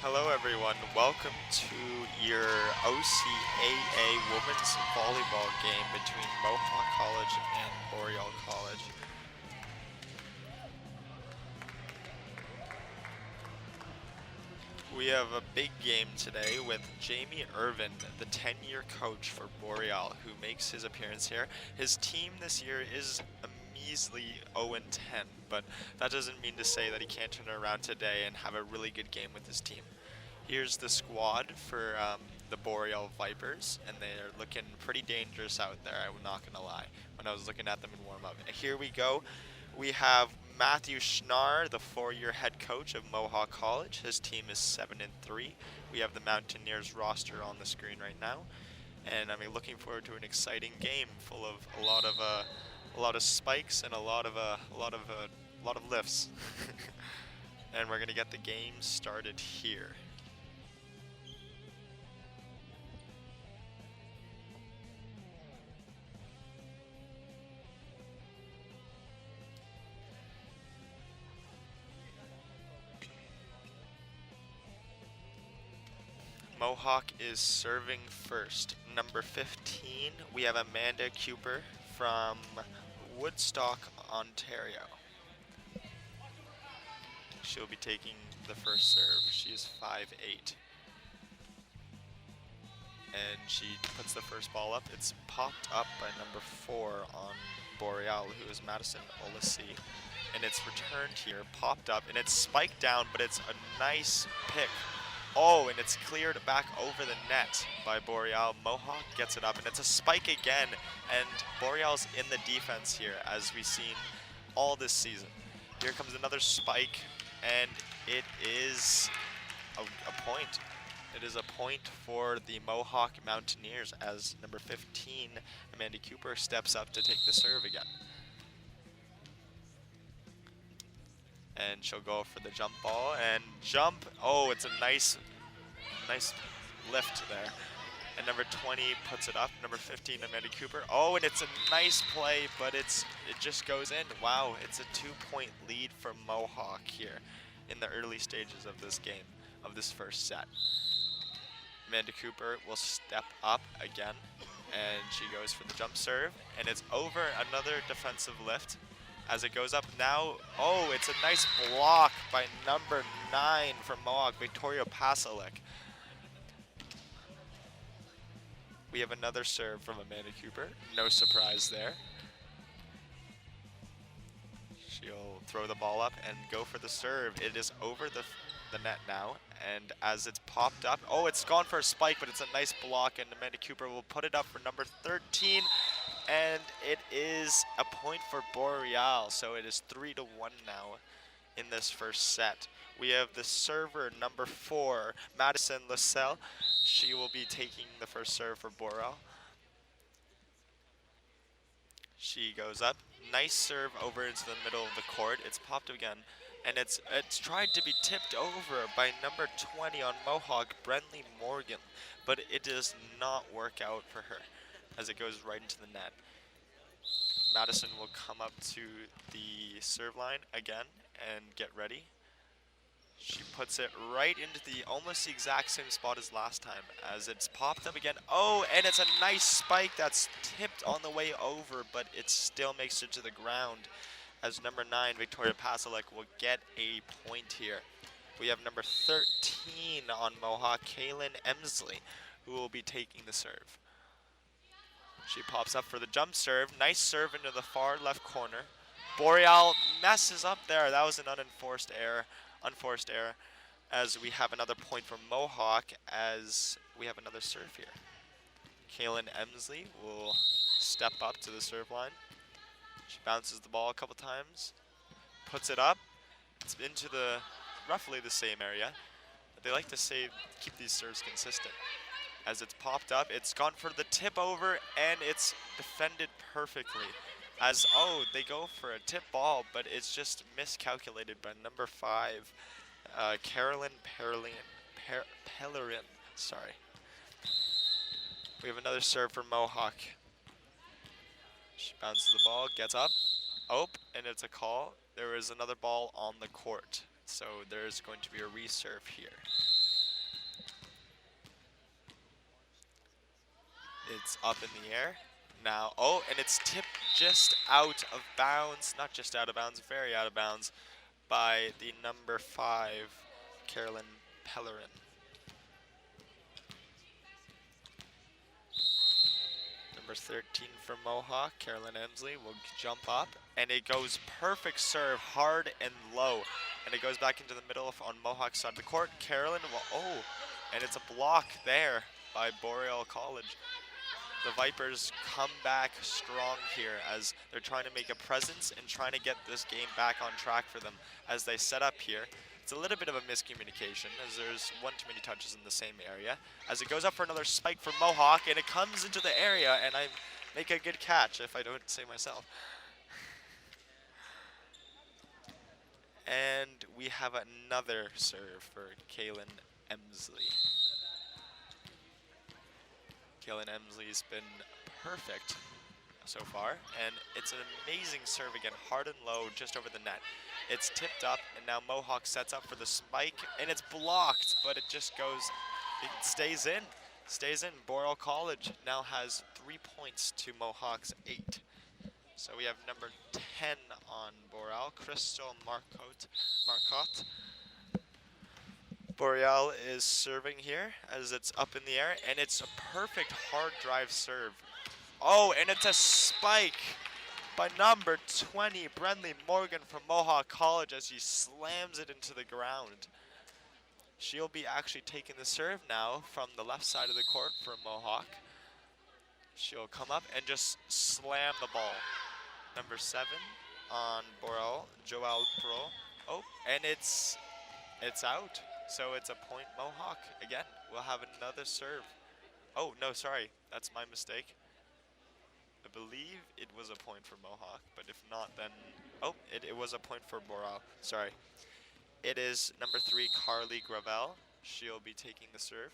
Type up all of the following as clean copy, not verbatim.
Hello everyone, welcome to your OCAA Women's Volleyball game between Mohawk College and Boreal College. We have a big game today with Jamie Irvin, the 10-year coach for Boreal, who makes his appearance here. His team this year is a measly 0-10, but that doesn't mean to say that he can't turn it around today and have a really good game with his team. Here's the squad for the Boreal Vipers, and they're looking pretty dangerous out there, I'm not going to lie, when I was looking at them in warm-up. Here we go. We have Matthew Schnarr, the 4-year head coach of Mohawk College. His team is 7-3. We have the Mountaineers roster on the screen right now, and I'm looking forward to an exciting game full of a lot of spikes and a lot of lifts. And we're going to get the game started here. Mohawk is serving first. Number 15, we have Amanda Cooper from Woodstock, Ontario. She'll be taking the first serve. She is 5'8". And she puts the first ball up. It's popped up by number 4 on Boreal, who is Madison Olisey. And it's returned here, popped up, and it's spiked down, but it's a nice pick. Oh, and it's cleared back over the net by Boreal. Mohawk gets it up, and it's a spike again. And Boreal's in the defense here, as we've seen all this season. Here comes another spike, and it is a point. It is a point for the Mohawk Mountaineers as number 15, Amanda Cooper, steps up to take the serve again. And she'll go for the jump ball and jump. Oh, it's a nice lift there. And number 20 puts it up. Number 15, Amanda Cooper. Oh, and it's a nice play, but it just goes in. Wow, it's a 2-point lead for Mohawk here in the early stages of this game, of this first set. Amanda Cooper will step up again, and she goes for the jump serve, and it's over. Another defensive lift. As it goes up now, oh, it's a nice block by number 9 from Mohawk, Victoria Pasalic. We have another serve from Amanda Cooper. No surprise there. She'll throw the ball up and go for the serve. It is over the net now, and as it's popped up, oh, it's gone for a spike, but it's a nice block, and Amanda Cooper will put it up for number 13. And it is a point for Boreal, so it is 3-1 now in this first set. We have the server, number 4, Madison Lasselle. She will be taking the first serve for Boreal. She goes up. Nice serve over into the middle of the court. It's popped again, and it's tried to be tipped over by number 20 on Mohawk, Brentley Morgan, but it does not work out for her, as it goes right into the net. Madison will come up to the serve line again and get ready. She puts it right into almost the exact same spot as last time, as it's popped up again. Oh, and it's a nice spike that's tipped on the way over, but it still makes it to the ground, as number 9, Victoria Pasalic, will get a point here. We have number 13 on Mohawk, Kaylin Emsley, who will be taking the serve. She pops up for the jump serve. Nice serve into the far left corner. Boreal messes up there. That was an unforced error, as we have another point from Mohawk, as we have another serve here. Kaylin Emsley will step up to the serve line. She bounces the ball a couple times, puts it up. It's into roughly the same area. But they like to say keep these serves consistent. As it's popped up, it's gone for the tip over, and it's defended perfectly. As, oh, they go for a tip ball, but it's just miscalculated by number 5, Carolyn Pellerin. Sorry. We have another serve for Mohawk. She bounces the ball, gets up. Oh, and it's a call. There is another ball on the court, so there's going to be a reserve here. It's up in the air. Now, oh, and it's tipped just out of bounds. Not just out of bounds, very out of bounds by the number 5, Carolyn Pellerin. Number 13 for Mohawk, Carolyn Emsley will jump up, and it goes perfect serve, hard and low. And it goes back into the middle on Mohawk's side of the court. Carolyn will, oh, and it's a block there by Boreal College. The Vipers come back strong here as they're trying to make a presence and trying to get this game back on track for them as they set up here. It's a little bit of a miscommunication as there's one too many touches in the same area. As it goes up for another spike for Mohawk, and it comes into the area, and I make a good catch if I don't say myself. And we have another serve for Kaylin Emsley. Kaylin Emsley's been perfect so far, and it's an amazing serve again, hard and low, just over the net. It's tipped up, and now Mohawk sets up for the spike, and it's blocked, but it just goes, it stays in. Boreal College now has 3 points to Mohawk's 8. So we have number 10 on Boreal, Crystal Marcotte. Boreal is serving here as it's up in the air, and it's a perfect hard drive serve. Oh, and it's a spike by number 20, Brenley Morgan from Mohawk College as he slams it into the ground. She'll be actually taking the serve now from the left side of the court for Mohawk. She'll come up and just slam the ball. Number 7 on Boreal, Joelle Pro. Oh, and it's out. So it's a point Mohawk. Again, we'll have another serve. Oh, no, sorry. That's my mistake. I believe it was a point for Mohawk, but if not, then... Oh, it was a point for Boreal. Sorry. It is number 3, Carly Gravel. She'll be taking the serve.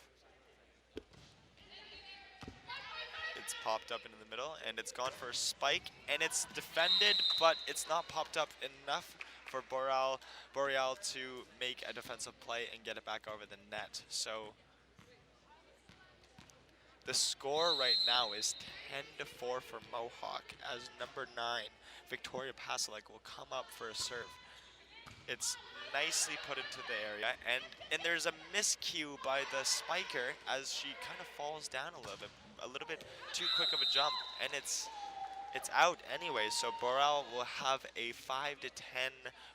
It's popped up into the middle, and it's gone for a spike, and it's defended, but it's not popped up enough for Boreal to make a defensive play and get it back over the net. So the score right now is 10-4 for Mohawk as number 9, Victoria Pasolek, will come up for a serve. It's nicely put into the area, and there's a miscue by the spiker as she kind of falls down a little bit too quick of a jump, and it's out anyway. So Boreal will have a 5 to 10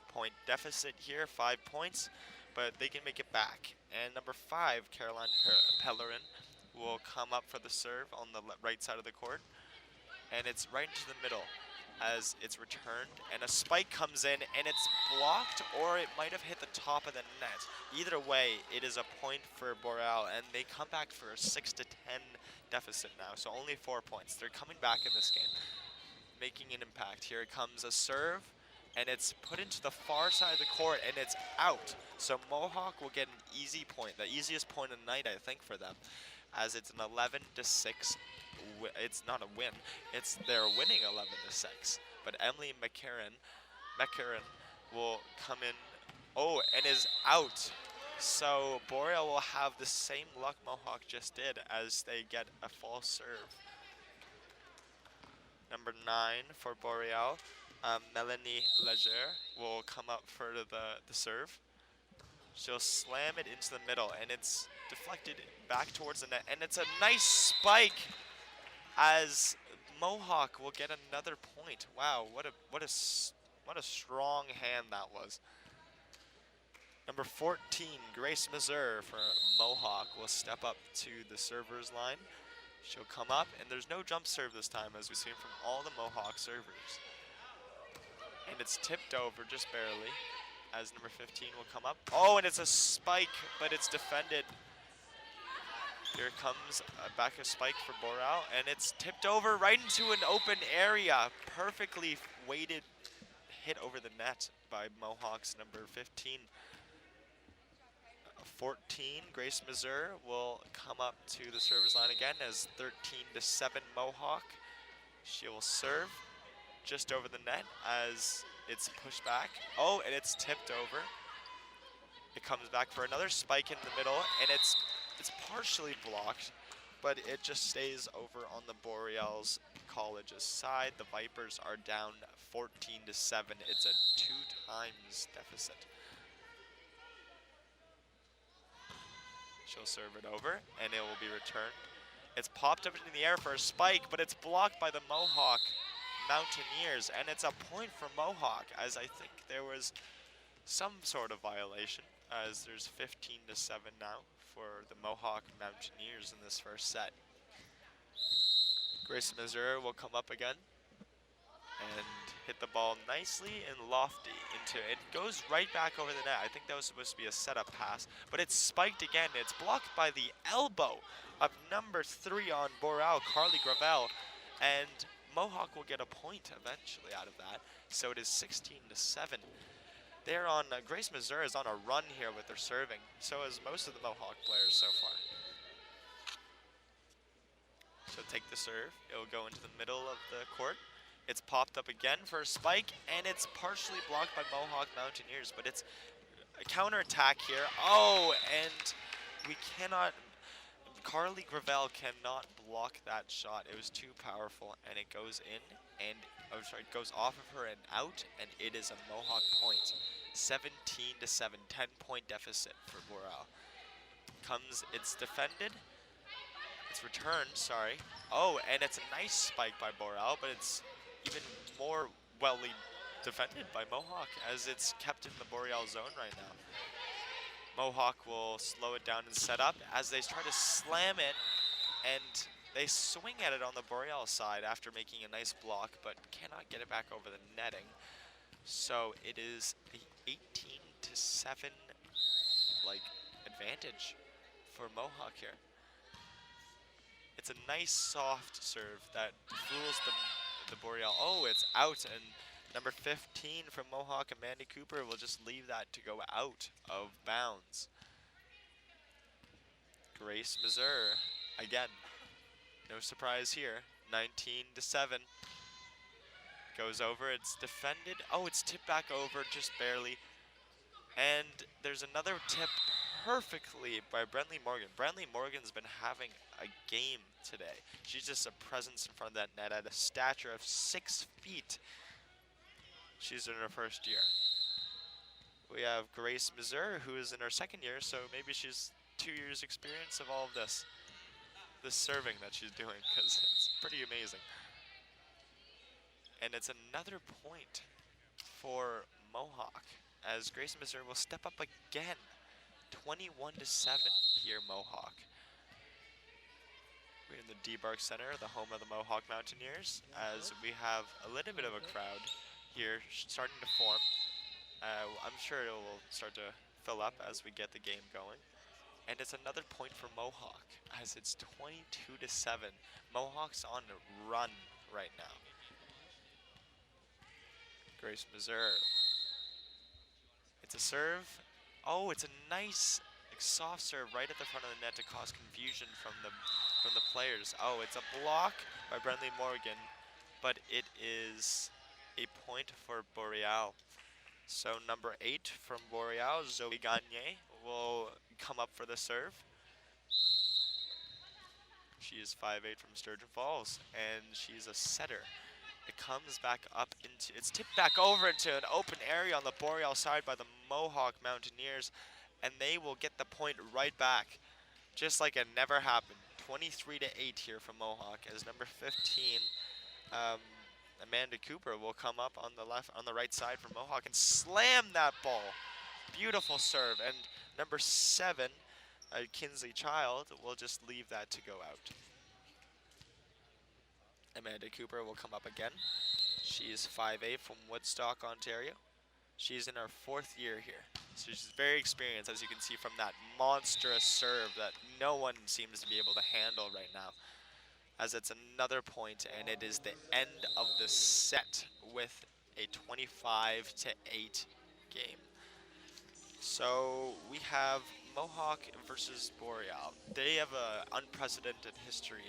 point deficit here, 5 points, but they can make it back. And number 5, Caroline Pellerin, will come up for the serve on the right side of the court, and it's right into the middle as it's returned, and a spike comes in, and it's blocked, or it might have hit the top of the net. Either way, it is a point for Boreal, and they come back for a 6 to 10 deficit now, so only 4 points. They're coming back in this game, making an impact. Here comes a serve, and it's put into the far side of the court, and it's out. So Mohawk will get an easy point, the easiest point of the night, I think, for them, as it's an 11 to 6. It's not a win. They're winning 11 to 6. But Emily McCarran will come in. Oh, and is out. So Boreal will have the same luck Mohawk just did as they get a false serve. Number 9 for Boreal, Melanie Leger, will come up for the serve. She'll slam it into the middle, and it's deflected back towards the net, and it's a nice spike as Mohawk will get another point. Wow, what a strong hand that was. Number 14, Grace Mazur for Mohawk, will step up to the server's line. She'll come up, and there's no jump serve this time, as we've seen from all the Mohawk servers. And it's tipped over just barely, as number 15 will come up. Oh, and it's a spike, but it's defended. Here comes back a spike for Boreal, and it's tipped over right into an open area. Perfectly weighted hit over the net by Mohawk's number 15. 14, Grace Mazur, will come up to the service line again as 13 to 7 Mohawk. She will serve just over the net as it's pushed back. Oh, and it's tipped over. It comes back for another spike in the middle, and it's partially blocked but it just stays over on the Boreals College's side. The Vipers are down 14-7. It's a 2 times deficit. She'll serve it over, and it will be returned. It's popped up into the air for a spike, but it's blocked by the Mohawk Mountaineers, and it's a point for Mohawk, as I think there was some sort of violation, as there's 15-7 now for the Mohawk Mountaineers in this first set. Grace Missouri will come up again and hit the ball nicely and lofty into it. Goes right back over the net. I think that was supposed to be a setup pass, but it's spiked again. It's blocked by the elbow of number 3 on Boreal, Carly Gravel, and Mohawk will get a point eventually out of that. So it is 16-7. They're on, Grace Missouri is on a run here with their serving. So is most of the Mohawk players so far. So take the serve. It will go into the middle of the court. It's popped up again for a spike, and it's partially blocked by Mohawk Mountaineers, but it's a counterattack here. Oh, and we cannot, Carly Gravel cannot block that shot. It was too powerful, and it goes in, and, oh sorry, it goes off of her and out, and it is a Mohawk point. 17-7, 10-point deficit for Boreal. It's defended. It's returned, sorry. Oh, and it's a nice spike by Boreal, but it's even more welly defended by Mohawk, as it's kept in the Boreal zone right now. Mohawk will slow it down and set up as they try to slam it, and they swing at it on the Boreal side after making a nice block, but cannot get it back over the netting. So it is the 18-7 advantage for Mohawk here. It's a nice soft serve that fools the Boreal. Oh, it's out, and number 15 from Mohawk, Amanda Cooper, will just leave that to go out of bounds. Grace Missouri, again, no surprise here, 19-7. Goes over, it's defended. Oh, it's tipped back over just barely. And there's another tip perfectly by Brentley Morgan. Brentley Morgan's been having a game today. She's just a presence in front of that net at a stature of 6 feet. She's in her first year. We have Grace Missouri, who is in her second year, so maybe she's 2 years experience of all of this serving that she's doing, because it's pretty amazing. And it's another point for Mohawk, as Grace Missouri will step up again. 21-7 here, Mohawk. We're in the D-Bark Center, the home of the Mohawk Mountaineers, as we have a little bit of a crowd here starting to form. I'm sure it will start to fill up as we get the game going. And it's another point for Mohawk, as it's 22-7. Mohawk's on a run right now. Grace Missouri. It's a serve. Oh, it's a nice soft serve right at the front of the net to cause confusion from the players. Oh, it's a block by Brentley Morgan, but it is a point for Boreal. So number 8 from Boreal, Zoe Gagne, will come up for the serve. She is 5'8" from Sturgeon Falls, and she's a setter. It comes back up into, it's tipped back over into an open area on the Boreal side by the Mohawk Mountaineers, and they will get the point right back, just like it never happened. 23-8 here from Mohawk, as number 15, Amanda Cooper, will come up on the right side for Mohawk and slam that ball. Beautiful serve, and number 7, Kinsley Child, will just leave that to go out. Amanda Cooper will come up again. She's 5'8" from Woodstock, Ontario. She's in her 4th year here. So she's very experienced, as you can see from that monstrous serve that no one seems to be able to handle right now. As it's another point, and it is the end of the set with a 25-8 game. So we have Mohawk versus Boreal. They have an unprecedented history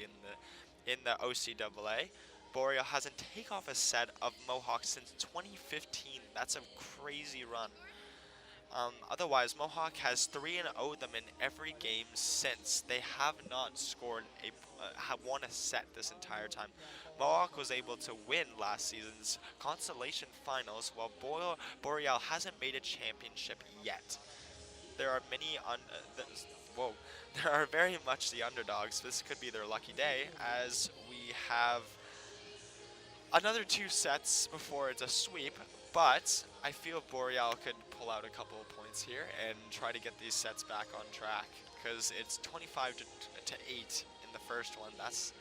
in the OCAA. Boreal hasn't taken off a set of Mohawk since 2015. That's a crazy run. Otherwise, Mohawk has 3-0 them in every game since. They have not scored have won a set this entire time. Mohawk was able to win last season's consolation finals, while Boreal hasn't made a championship yet. There are whoa, there are very much the underdogs. This could be their lucky day, as we have another two sets before it's a sweep, but I feel Boreal could pull out a couple of points here and try to get these sets back on track, because it's 25 to 8 in the first one. That's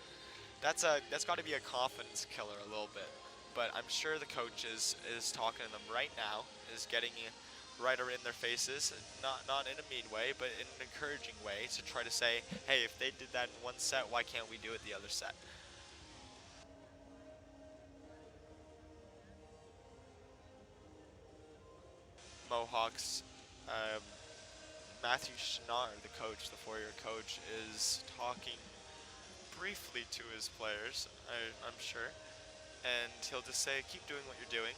got to be a confidence killer a little bit. But I'm sure the coach is talking to them right now, is getting right in their faces, not in a mean way, but in an encouraging way, to try to say, hey, if they did that in one set, why can't we do it the other set? Mohawks, um, Matthew Schnarr, the coach, the four-year coach, is talking briefly to his players, I'm sure, and he'll just say, keep doing what you're doing.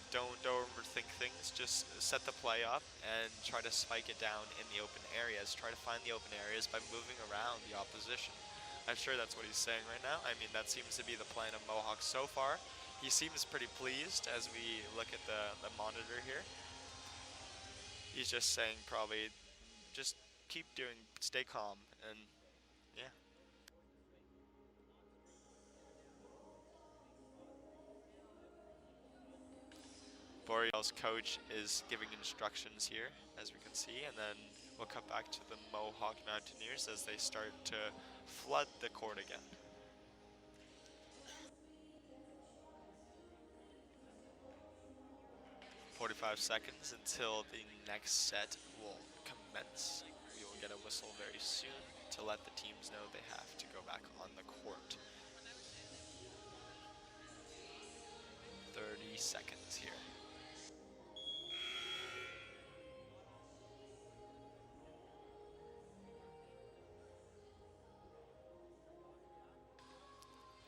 Don't overthink things. Just set the play up and try to spike it down in the open areas. Try to find the open areas by moving around the opposition. I'm sure that's what he's saying right now. I mean, that seems to be the plan of Mohawk so far. He seems pretty pleased as we look at the monitor here. He's just saying probably just keep doing, stay calm, and yeah. Boreal's coach is giving instructions here, as we can see, and then we'll cut back to the Mohawk Mountaineers as they start to flood the court again. 45 seconds until the next set will commence. We will get a whistle very soon to let the teams know they have to go back on the court. 30 seconds here.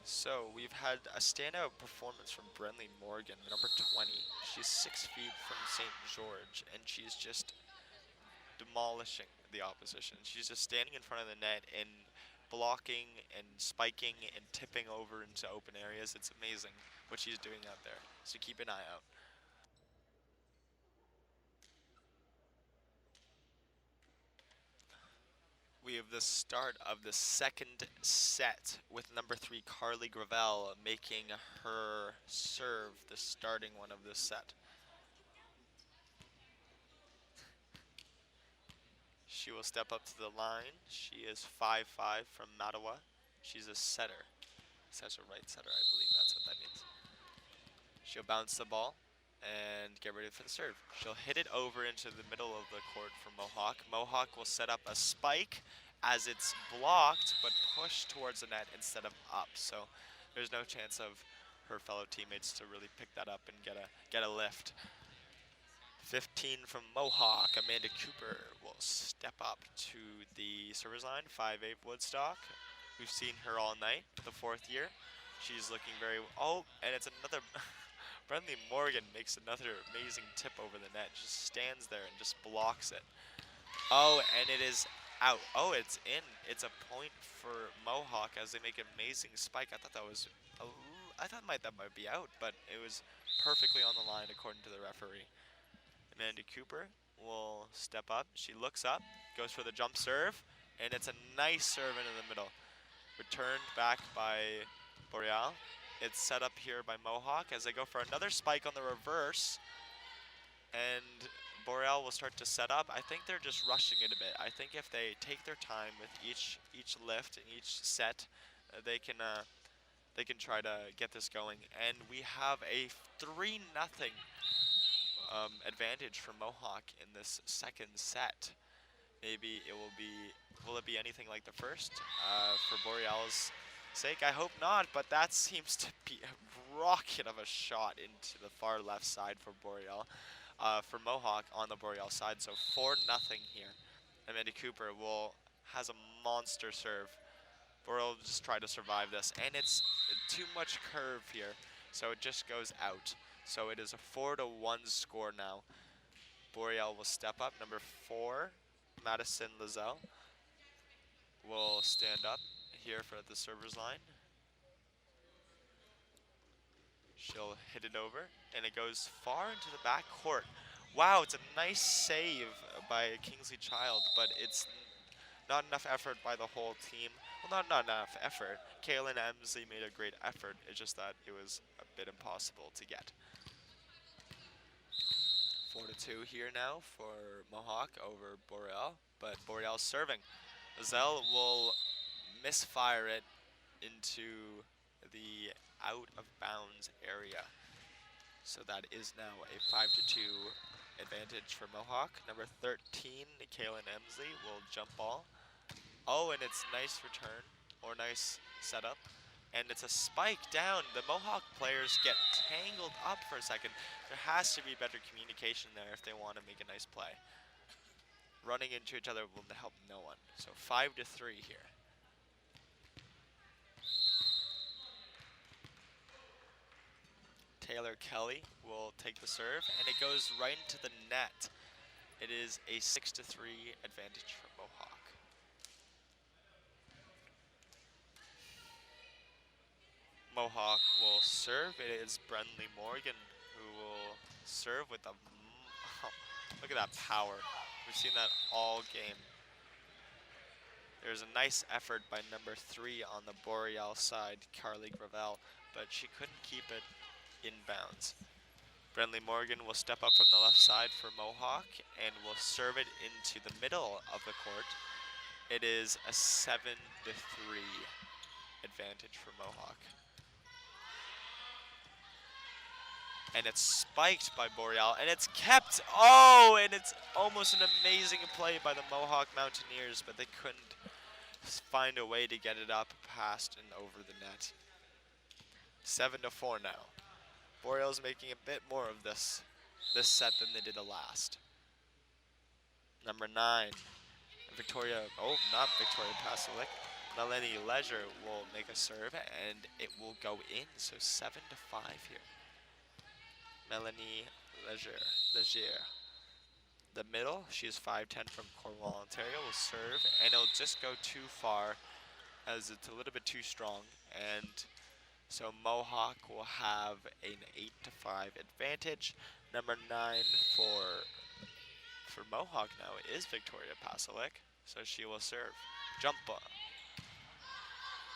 So we've had a standout performance from Brenly Morgan, number 20. She's 6 feet from St. George, and she's just demolishing the opposition. She's just standing in front of the net and blocking and spiking and tipping over into open areas. It's amazing what she's doing out there, so keep an eye out. We have the start of the second set with number 3 Carly Gravel making her serve the starting one of this set. She will step up to the line. She is 5'5" from Mattawa. She's a setter. Says a right setter, I believe that's what that means. She'll bounce the ball and get ready for the serve. She'll hit it over into the middle of the court for Mohawk. Mohawk will set up a spike as it's blocked, but pushed towards the net instead of up. So there's no chance of her fellow teammates to really pick that up and get a lift. 15 from Mohawk. Amanda Cooper will step up to the server's line. 5'8" Woodstock. We've seen her all night, the 4th year. She's looking very, oh, and it's another, Brenly Morgan makes another amazing tip over the net. Just stands there and just blocks it. Oh, and it is out. Oh, it's in. It's a point for Mohawk as they make an amazing spike. I thought that was, I thought that might be out, but it was perfectly on the line according to the referee. Amanda Cooper will step up. She looks up, goes for the jump serve, and it's a nice serve into the middle. Returned back by Boreal. It's set up here by Mohawk as they go for another spike on the reverse. And Boreal will start to set up. I think they're just rushing it a bit. I think if they take their time with each lift and each set, they can try to get this going. And we have a 3-0 advantage for Mohawk in this second set. Maybe it will it be anything like the first? For Boreal's sake, I hope not, but that seems to be a rocket of a shot into the far left side for Boreal. For Mohawk on the Boreal side, so 4-0 here. Amanda Cooper has a monster serve. Boreal will just try to survive this, and it's too much curve here, so it just goes out. So it is a 4-1 score now. Boreal will step up. Number 4, Madison Lizelle, will stand up here for the server's line. She'll hit it over, and it goes far into the back court. Wow, it's a nice save by Kingsley Child, but it's not enough effort by the whole team. Well, not enough effort. Kaylin Emsley made a great effort. It's just that it was a bit impossible to get. 4-2 here now for Mohawk over Boreal, but Boreal's serving. Lizelle will misfire it into the out of bounds area. So that is now a 5-2 advantage for Mohawk. Number 13, Kaylin Emsley will jump ball. Oh, and it's nice return, or nice setup. And it's a spike down. The Mohawk players get tangled up for a second. There has to be better communication there if they want to make a nice play. Running into each other will help no one. So 5-3 here. Taylor Kelly will take the serve, and it goes right into the net. It is a 6-3 advantage for Mohawk. Mohawk will serve. It is Brenly Morgan who will serve with a... look at that power. We've seen that all game. There's a nice effort by number 3 on the Boreal side, Carly Gravel, but she couldn't keep it inbounds. Brenly Morgan will step up from the left side for Mohawk and will serve it into the middle of the court. It is a 7-3 advantage for Mohawk. And it's spiked by Boreal, and it's kept. Oh, and it's almost an amazing play by the Mohawk Mountaineers, but they couldn't find a way to get it up past and over the net. 7-4 now. Boreal's making a bit more of this set than they did the last. Number 9, Victoria, oh, not Victoria Pasalic. Melanie Leisure will make a serve, and it will go in, so 7-5 here. Melanie Leger. The middle, she is 5'10" from Cornwall, Ontario, will serve, and it'll just go too far as it's a little bit too strong. And so Mohawk will have an 8-5 advantage. Number 9 for Mohawk now is Victoria Pasalic, so she will serve. Jump ball.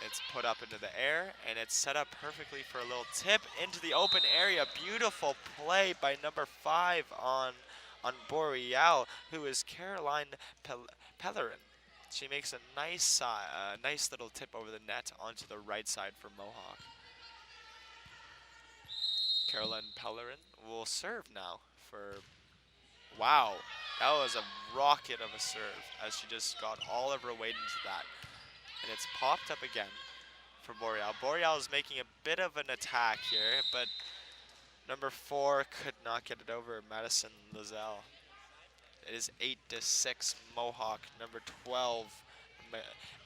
It's put up into the air, and it's set up perfectly for a little tip into the open area. Beautiful play by number 5 on Boreal, who is Caroline Pellerin. She makes a nice little tip over the net onto the right side for Mohawk. Caroline Pellerin will serve now for, wow, that was a rocket of a serve as she just got all of her weight into that. And it's popped up again for Boreal. Boreal is making a bit of an attack here, but number 4 could not get it over, Madison Lizelle. It is 8-6 Mohawk. Number 12,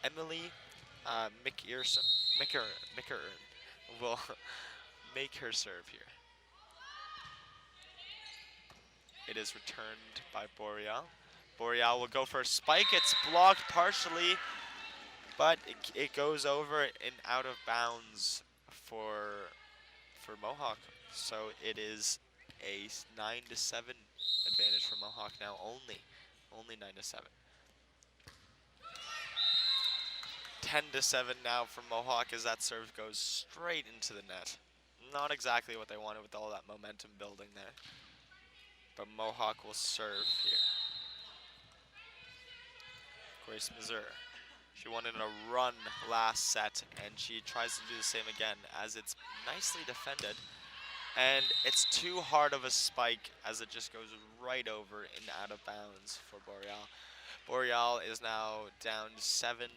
Emily McEarson will make her serve here. It is returned by Boreal. Boreal will go for a spike. It's blocked partially, but it goes over and out of bounds for Mohawk. So it is a 9-7 advantage for Mohawk now, only 9-7. 10-7 now for Mohawk as that serve goes straight into the net. Not exactly what they wanted with all that momentum building there. But Mohawk will serve here. Grace Mazur. She won in a run last set, and she tries to do the same again as it's nicely defended. And it's too hard of a spike as it just goes right over and out of bounds for Boreal. Boreal is now down 7-11.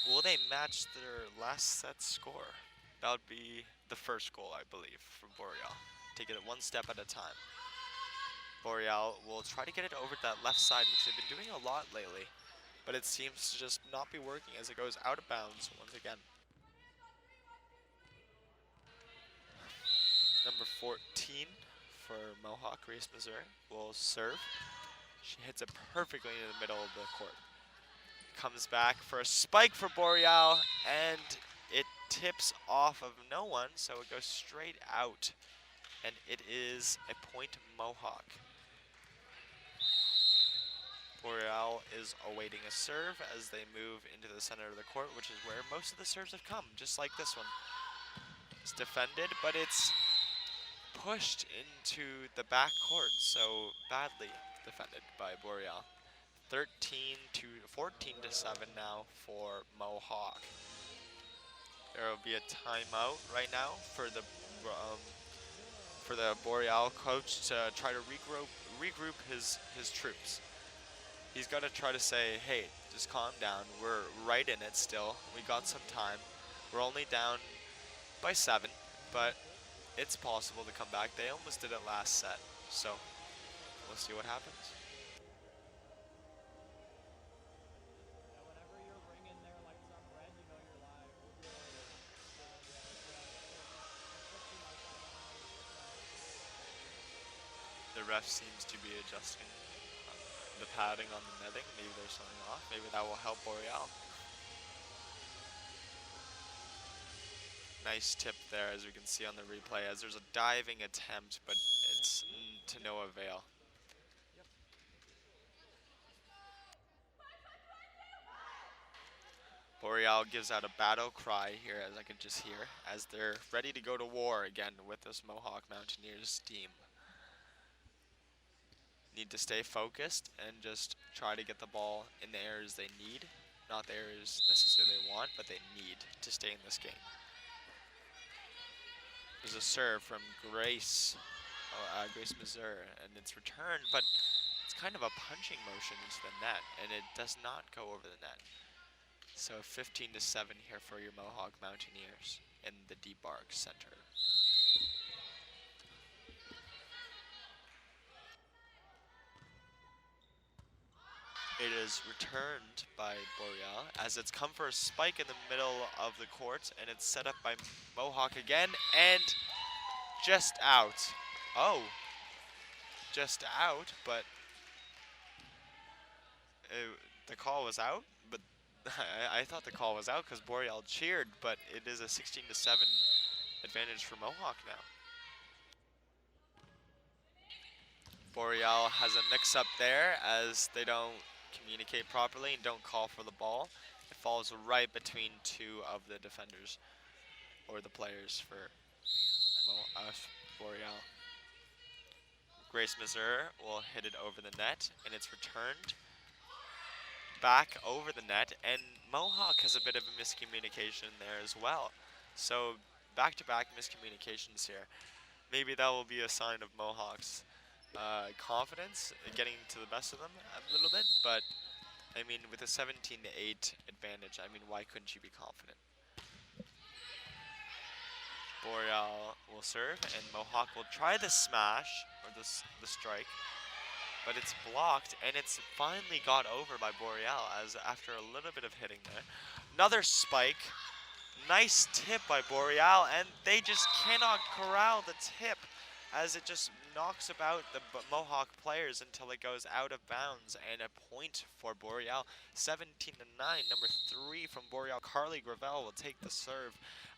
Will they match their last set score? That would be the first goal, I believe, for Boreal. Take it one step at a time. Boreal will try to get it over to that left side, which they've been doing a lot lately, but it seems to just not be working as it goes out of bounds once again. Number 14 for Mohawk. Grace Missouri will serve. She hits it perfectly in the middle of the court. Comes back for a spike for Boreal, and it tips off of no one, so it goes straight out. And it is a point Mohawk. Boreal is awaiting a serve as they move into the center of the court, which is where most of the serves have come, just like this one. It's defended, but it's pushed into the back court, so badly defended by Boreal. 14 to 7 now for Mohawk. There will be a timeout right now for the Boreal coach to try to regroup his troops. He's got to try to say, hey, just calm down. We're right in it still. We got some time. We're only down by 7, but it's possible to come back. They almost did it last set, so we'll see what happens. The ref seems to be adjusting the padding on the netting. Maybe there's something off. Maybe that will help Boreal. Nice tip there, as we can see on the replay, as there's a diving attempt, but it's to no avail. Boreal gives out a battle cry here, as I can just hear, as they're ready to go to war again with this Mohawk Mountaineers team. Need to stay focused and just try to get the ball in the areas they need. Not the areas necessarily they want, but they need to stay in this game. There's a serve from Grace Missouri, and it's returned, but it's kind of a punching motion into the net, and it does not go over the net. So 15 to 7 here for your Mohawk Mountaineers in the DeBark Center. It is returned by Boreal as it's come for a spike in the middle of the court, and it's set up by Mohawk again, and just out. Oh, just out, but the call was out, but I thought the call was out because Boreal cheered, but it is a 16 to 7 advantage for Mohawk now. Boreal has a mix-up there as they don't communicate properly and don't call for the ball. It falls right between two of the defenders, or the players for Boreal. Grace Missouri will hit it over the net, and it's returned back over the net, and Mohawk has a bit of a miscommunication there as well. So back-to-back miscommunications here. Maybe that will be a sign of Mohawk's confidence getting to the best of them a little bit, but I mean, with a 17 to 8 advantage, I mean, why couldn't you be confident? Boreal will serve, and Mohawk will try the smash, or the strike, but it's blocked, and it's finally got over by Boreal, as after a little bit of hitting there. Another spike, nice tip by Boreal, and they just cannot corral the tip, as it just knocks about the Mohawk players until it goes out of bounds, and a point for Boreal. 17 to 9, number 3 from Boreal. Carly Gravel will take the serve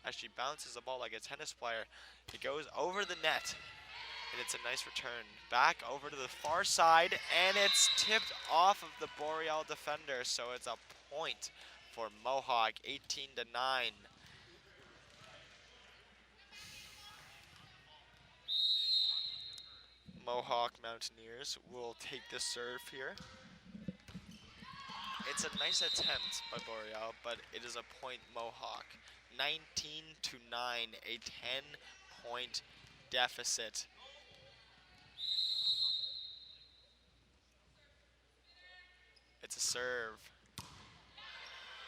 as she bounces the ball like a tennis player. It goes over the net, and it's a nice return. Back over to the far side, and it's tipped off of the Boreal defender, so it's a point for Mohawk, 18 to 9. Mohawk Mountaineers will take this serve here. It's a nice attempt by Boreal, but it is a point Mohawk. 19 to 9, a 10-point deficit. It's a serve,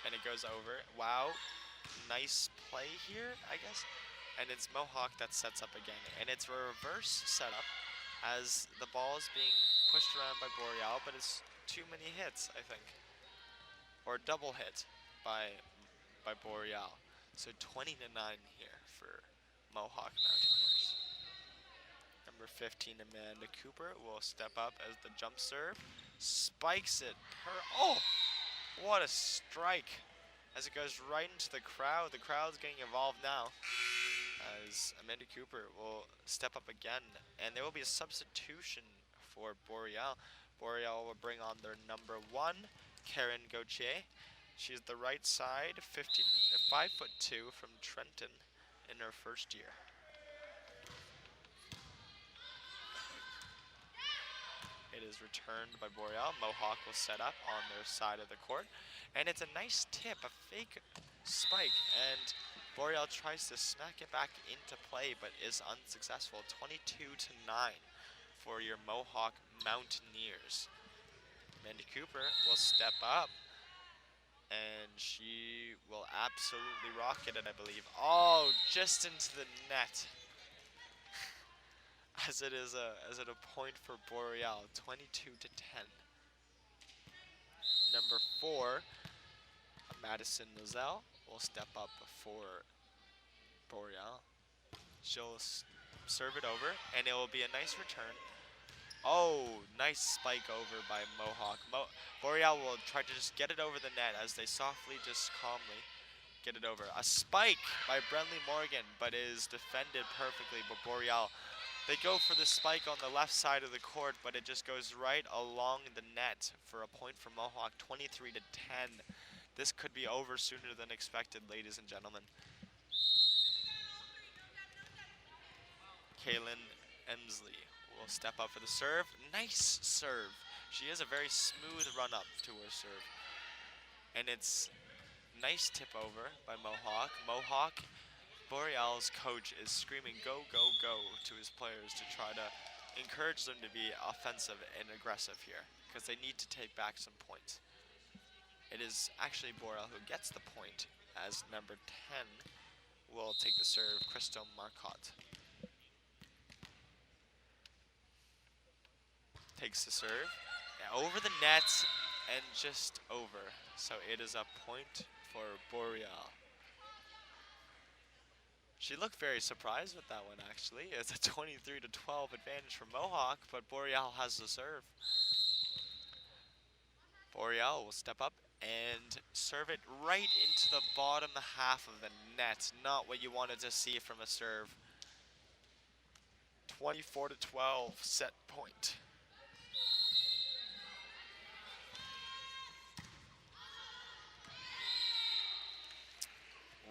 and it goes over. Wow, nice play here, I guess. And it's Mohawk that sets up again, and it's a reverse setup, as the ball is being pushed around by Boreal, but it's too many hits, I think. Or double hit by Boreal. So 20 to 9 here for Mohawk Mountaineers. Number 15, Amanda Cooper, will step up as the jump serve. Spikes it. Oh, what a strike. As it goes right into the crowd. The crowd's getting involved now. As Amanda Cooper will step up again. And there will be a substitution for Boreal. Boreal will bring on their number 1, Karen Gauthier. She's the right side, 5'2" from Trenton in her first year. It is returned by Boreal. Mohawk will set up on their side of the court. And it's a nice tip, a fake spike. And Boreal tries to snack it back into play, but is unsuccessful. 22-9 for your Mohawk Mountaineers. Amanda Cooper will step up. And she will absolutely rocket it, I believe. Oh, just into the net. As it is a point for Boreal, 22-10. Number 4, Madison Lozelle will step up for Boreal. She'll serve it over, and it will be a nice return. Oh, nice spike over by Mohawk. Boreal will try to just get it over the net as they softly, just calmly get it over. A spike by Brenly Morgan, but is defended perfectly by Boreal. They go for the spike on the left side of the court, but it just goes right along the net for a point for Mohawk, 23-10. This could be over sooner than expected, ladies and gentlemen. Kaylin Emsley will step up for the serve. Nice serve. She has a very smooth run up to her serve. And it's nice tip over by Mohawk. Boreal's coach is screaming go, go, go to his players to try to encourage them to be offensive and aggressive here because they need to take back some points. It is actually Boreal who gets the point as number 10 will take the serve, Crystal Marcotte. Takes the serve, over the net, and just over. So it is a point for Boreal. She looked very surprised with that one, actually. It's a 23-12 advantage for Mohawk, but Boreal has the serve. Boreal will step up and serve it right into the bottom half of the net. Not what you wanted to see from a serve. 24-12 set point.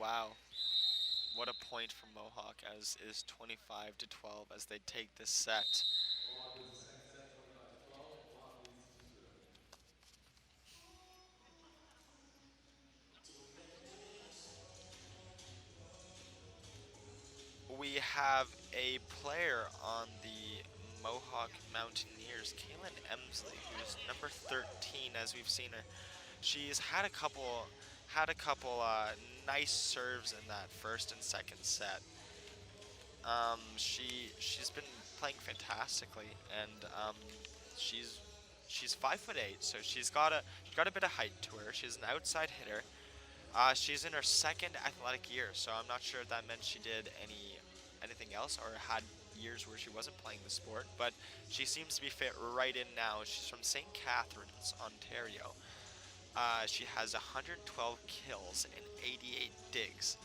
Wow. What a point for Mohawk, as is 25-12 as they take this set. Mohawk wins the second set, 25-12. Mohawk leads 2-0. We have a player on the Mohawk Mountaineers, Kaylin Emsley, who's number 13, as we've seen her. She's had a couple nice serves in that first and second set. She's been playing fantastically, and she's 5'8", so she's got a bit of height to her. She's an outside hitter. She's in her second athletic year, so I'm not sure if that meant she did anything else or had years where she wasn't playing the sport, but she seems to be fit right in now. She's from St. Catharines, Ontario. She has 112 kills and 88 digs,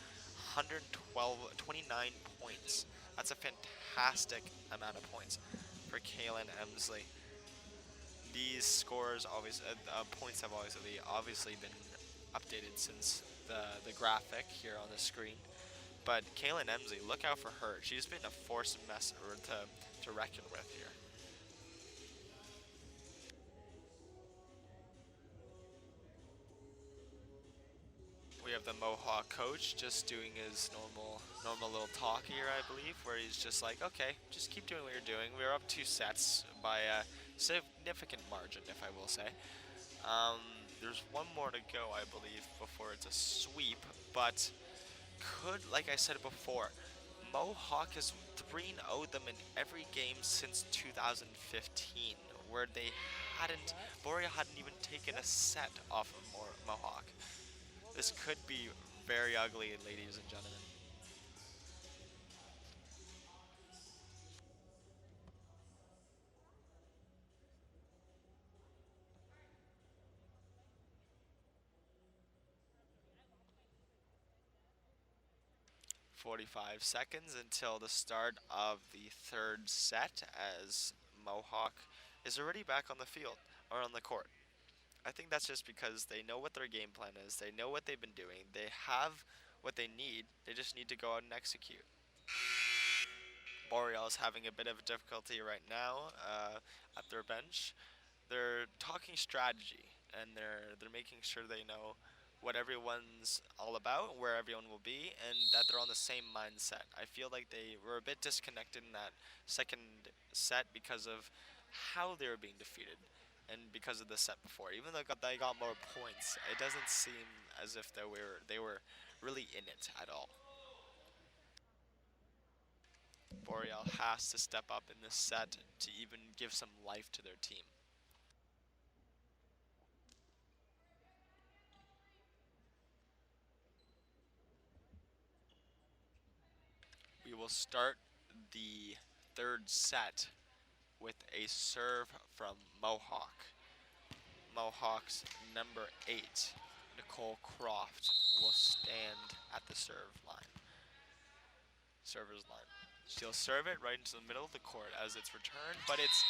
29 points. That's a fantastic amount of points for Kaylin Emsley. These scores points have obviously been updated since the graphic here on the screen. But Kaylin Emsley, look out for her. She's been a force to reckon with here. We have the Mohawk coach just doing his normal little talk here, I believe, where he's just like, okay, just keep doing what you're doing. We're up 2 sets by a significant margin, if I will say. There's one more to go, I believe, before it's a sweep, but like I said before, Mohawk has 3-0'd them in every game since 2015, where Boreal hadn't even taken a set off of Mohawk. This could be very ugly, ladies and gentlemen. 45 seconds until the start of the third set as Mohawk is already back on the field or on the court. I think that's just because they know what their game plan is. They know what they've been doing. They have what they need. They just need to go out and execute. Boreal is having a bit of difficulty right now at their bench. They're talking strategy and they're making sure they know what everyone's all about, where everyone will be, and that they're on the same mindset. I feel like they were a bit disconnected in that second set because of how they were being defeated and because of the set before. Even though they got more points, it doesn't seem as if they were really in it at all. Boreal has to step up in this set to even give some life to their team. We will start the third set with a serve from Mohawk. Mohawk's number 8, Nicole Croft, will stand at the server's line. She'll serve it right into the middle of the court as it's returned, but it's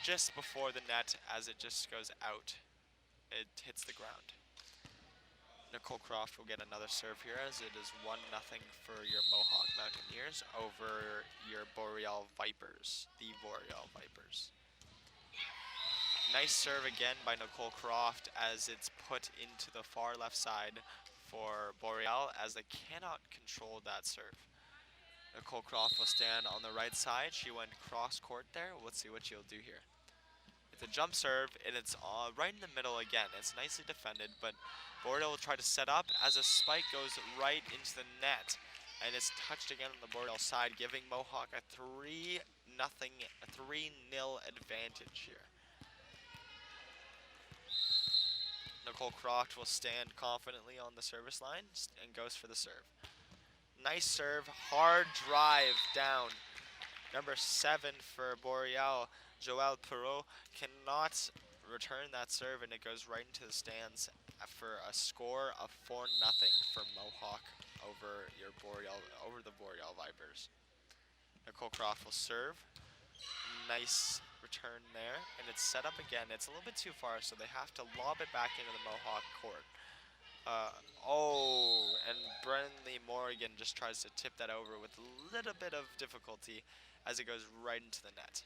just before the net as it just goes out. It hits the ground. Nicole Croft will get another serve here as it is 1-0 for your Mohawk Mountaineers over your Boreal Vipers, the Boreal Vipers. Nice serve again by Nicole Croft as it's put into the far left side for Boreal as they cannot control that serve. Nicole Croft will stand on the right side. She went cross court there. Let's see what she'll do here. It's a jump serve, and it's right in the middle again. It's nicely defended, but Boreal will try to set up as a spike goes right into the net, and it's touched again on the Boreal side, giving Mohawk a 3-0 advantage here. Nicole Croft will stand confidently on the service line and goes for the serve. Nice serve, hard drive down. Number 7 for Boreal, Joelle Perot, cannot return that serve, and it goes right into the stands for a score of 4-0 for Mohawk over the Boreal Vipers. Nicole Croft will serve. Nice return there, and it's set up again. It's a little bit too far, so they have to lob it back into the Mohawk court. And Brenly Morgan just tries to tip that over with a little bit of difficulty as it goes right into the net.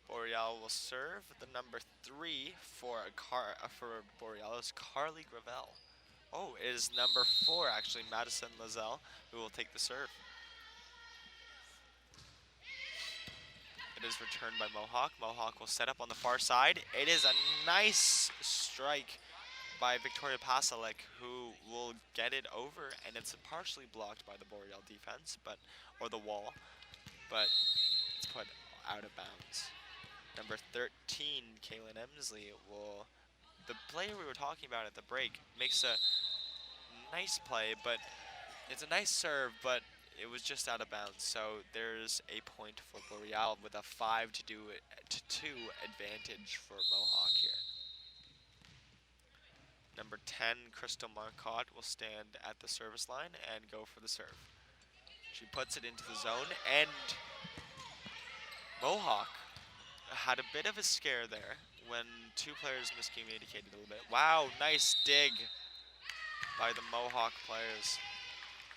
Boreal will serve. The number 3 for Boreal is Carly Gravel. Oh, it is number 4 actually, Madison Lazelle, who will take the serve. It is returned by Mohawk. Mohawk will set up on the far side. It is a nice strike by Victoria Pasalek, who will get it over, and it's partially blocked by the Boreal defense, or the wall, but it's put out of bounds. Number 13, Kaylin Emsley the player we were talking about at the break, makes a nice play, but it's a nice serve, but it was just out of bounds. So there's a point for Boreal with a 5-2 advantage for Mohawk here. Number 10, Crystal Marcotte, will stand at the service line and go for the serve. She puts it into the zone, and Mohawk had a bit of a scare there when 2 players miscommunicated a little bit. Wow, nice dig by the Mohawk players.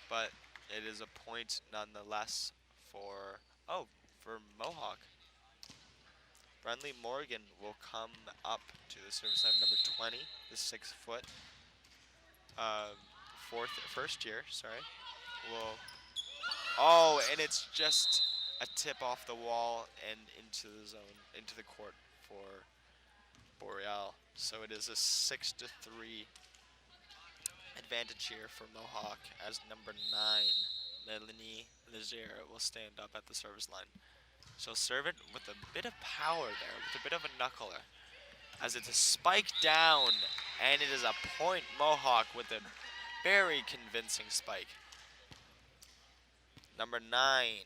But it is a point nonetheless for Mohawk. Brenly Morgan will come up to the service line, number 20, the 6-foot, first year, sorry. And it's just a tip off the wall and into the zone, into the court for Boreal. So it is a 6-3 advantage here for Mohawk as number 9, Melanie Leger, will stand up at the service line. She'll serve it with a bit of power there, with a bit of a knuckler, as it's a spike down, and it is a point Mohawk with a very convincing spike. Number 9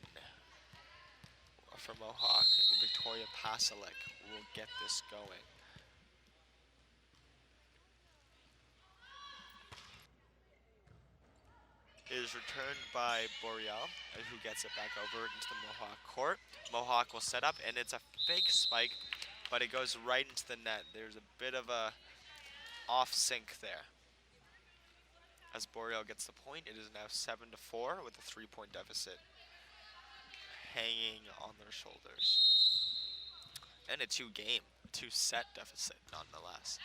for Mohawk, Victoria Pasalek, will get this going. is returned by Boreal, who gets it back over into the Mohawk court. Mohawk will set up, and it's a fake spike, but it goes right into the net. There's a bit of a off sync there. As Boreal gets the point, it is now 7-4 with a 3-point deficit hanging on their shoulders. And a two-set deficit nonetheless.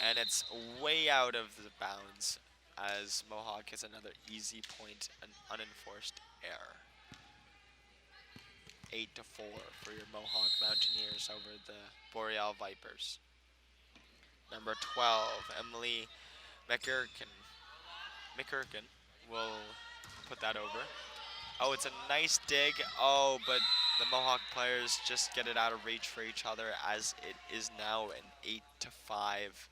And it's way out of the bounds as Mohawk has another easy point, an unenforced error. 8-4 for your Mohawk Mountaineers over the Boreal Vipers. Number 12, Emily McErkin will put that over. Oh, it's a nice dig. Oh, but the Mohawk players just get it out of reach for each other as it is now an 8-5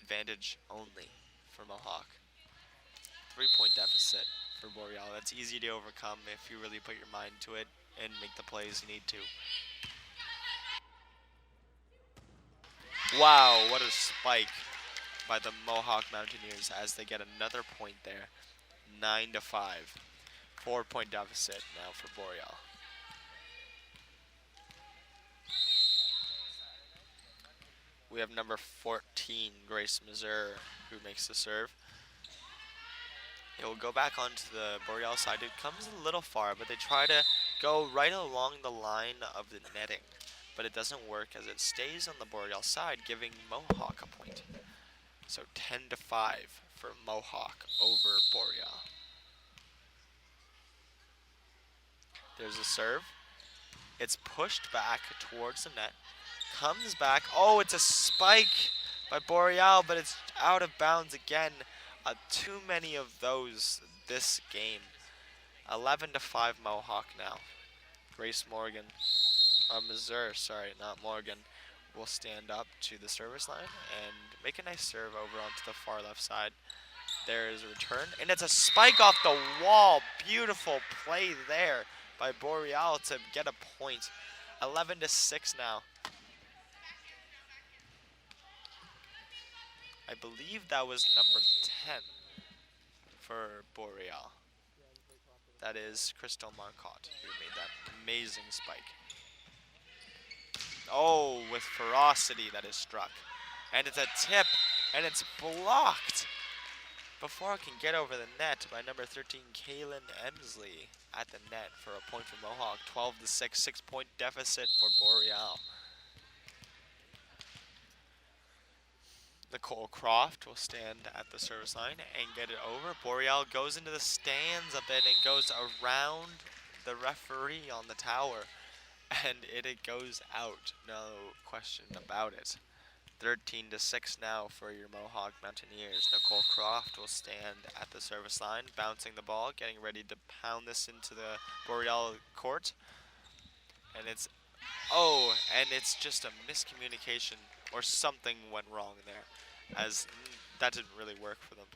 advantage only for Mohawk. 3-point deficit for Boreal. That's easy to overcome if you really put your mind to it and make the plays you need to. Wow, what a spike by the Mohawk Mountaineers as they get another point there. 9-5. 4-point deficit now for Boreal. We have number 14, Grace Mazur, who makes the serve. It will go back onto the Boreal side. It comes a little far, but they try to go right along the line of the netting. But it doesn't work as it stays on the Boreal side, giving Mohawk a point. So 10-5 for Mohawk over Boreal. There's a serve. It's pushed back towards the net. Comes back. Oh, it's a spike by Boreal, but it's out of bounds again. Too many of those this game. 11-5 Mohawk now. Grace Morgan, Mazur, sorry, not Morgan, will stand up to the service line and make a nice serve over onto the far left side. There is a return, and it's a spike off the wall. Beautiful play there by Boreal to get a point. 11-6 now. I believe that was number 10 for Boreal. That is Crystal Marcotte who made that amazing spike. Oh, with ferocity that is struck. And it's a tip, and it's blocked before it can get over the net by number 13, Kaylin Emsley at the net for a point for Mohawk. 12-6, 6-point deficit for Boreal. Nicole Croft will stand at the service line and get it over. Boreal goes into the stands a bit and goes around the referee on the tower. And it goes out, no question about it. 13-6 now for your Mohawk Mountaineers. Nicole Croft will stand at the service line, bouncing the ball, getting ready to pound this into the Boreal court. And it's just a miscommunication, or something went wrong there, as that didn't really work for them.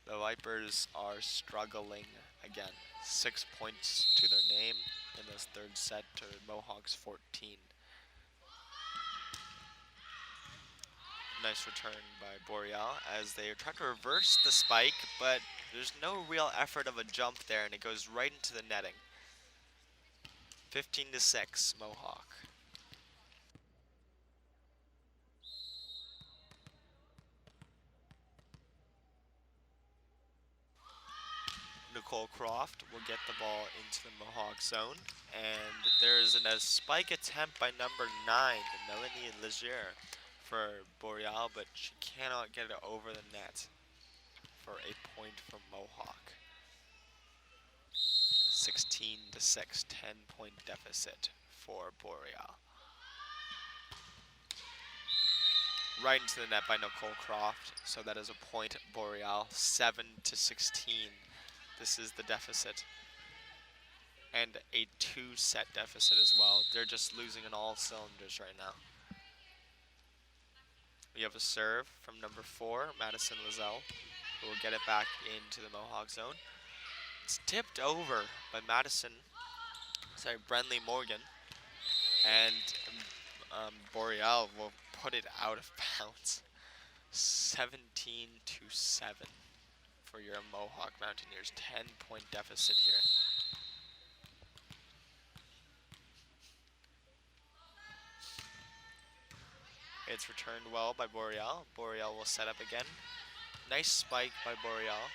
The Vipers are struggling again. 6 points to their name in this third set to Mohawk's 14. Nice return by Boreal as they try to reverse the spike, but there's no real effort of a jump there, and it goes right into the netting. 15-6, Mohawk. Nicole Croft will get the ball into the Mohawk zone, and there's a spike attempt by number 9, Melanie Leger, for Boreal, but she cannot get it over the net for a point from Mohawk. 16-6, 10-point deficit for Boreal. Right into the net by Nicole Croft, so that is a point Boreal. 7-16. This is the deficit. And a 2-set deficit as well. They're just losing on all cylinders right now. We have a serve from number 4, Madison Lizelle, who will get it back into the Mohawk zone. It's tipped over by Brenly Morgan, and Boreal will put it out of bounds. 17-7 for your Mohawk Mountaineers. 10-point deficit here. It's returned well by Boreal. Boreal will set up again. Nice spike by Boreal.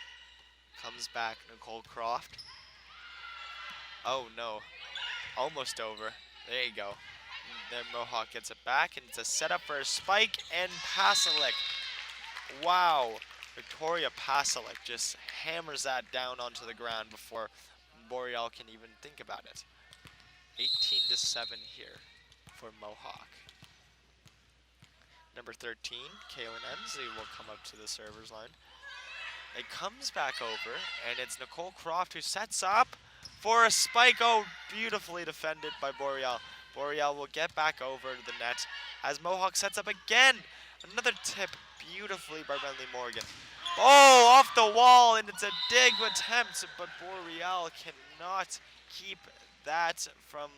Comes back, Nicole Croft. Oh no, almost over. There you go. Then Mohawk gets it back, and it's a setup for a spike, and Pasalic. Wow, Victoria Pasalic just hammers that down onto the ground before Boreal can even think about it. 18-7 here for Mohawk. Number 13, Kaylin Ensley will come up to the server's line. It comes back over, and it's Nicole Croft who sets up for a spike. Oh, beautifully defended by Boreal. Boreal will get back over to the net as Mohawk sets up again. Another tip beautifully by Bentley Morgan. Oh, off the wall, and it's a dig attempt, but Boreal cannot keep that from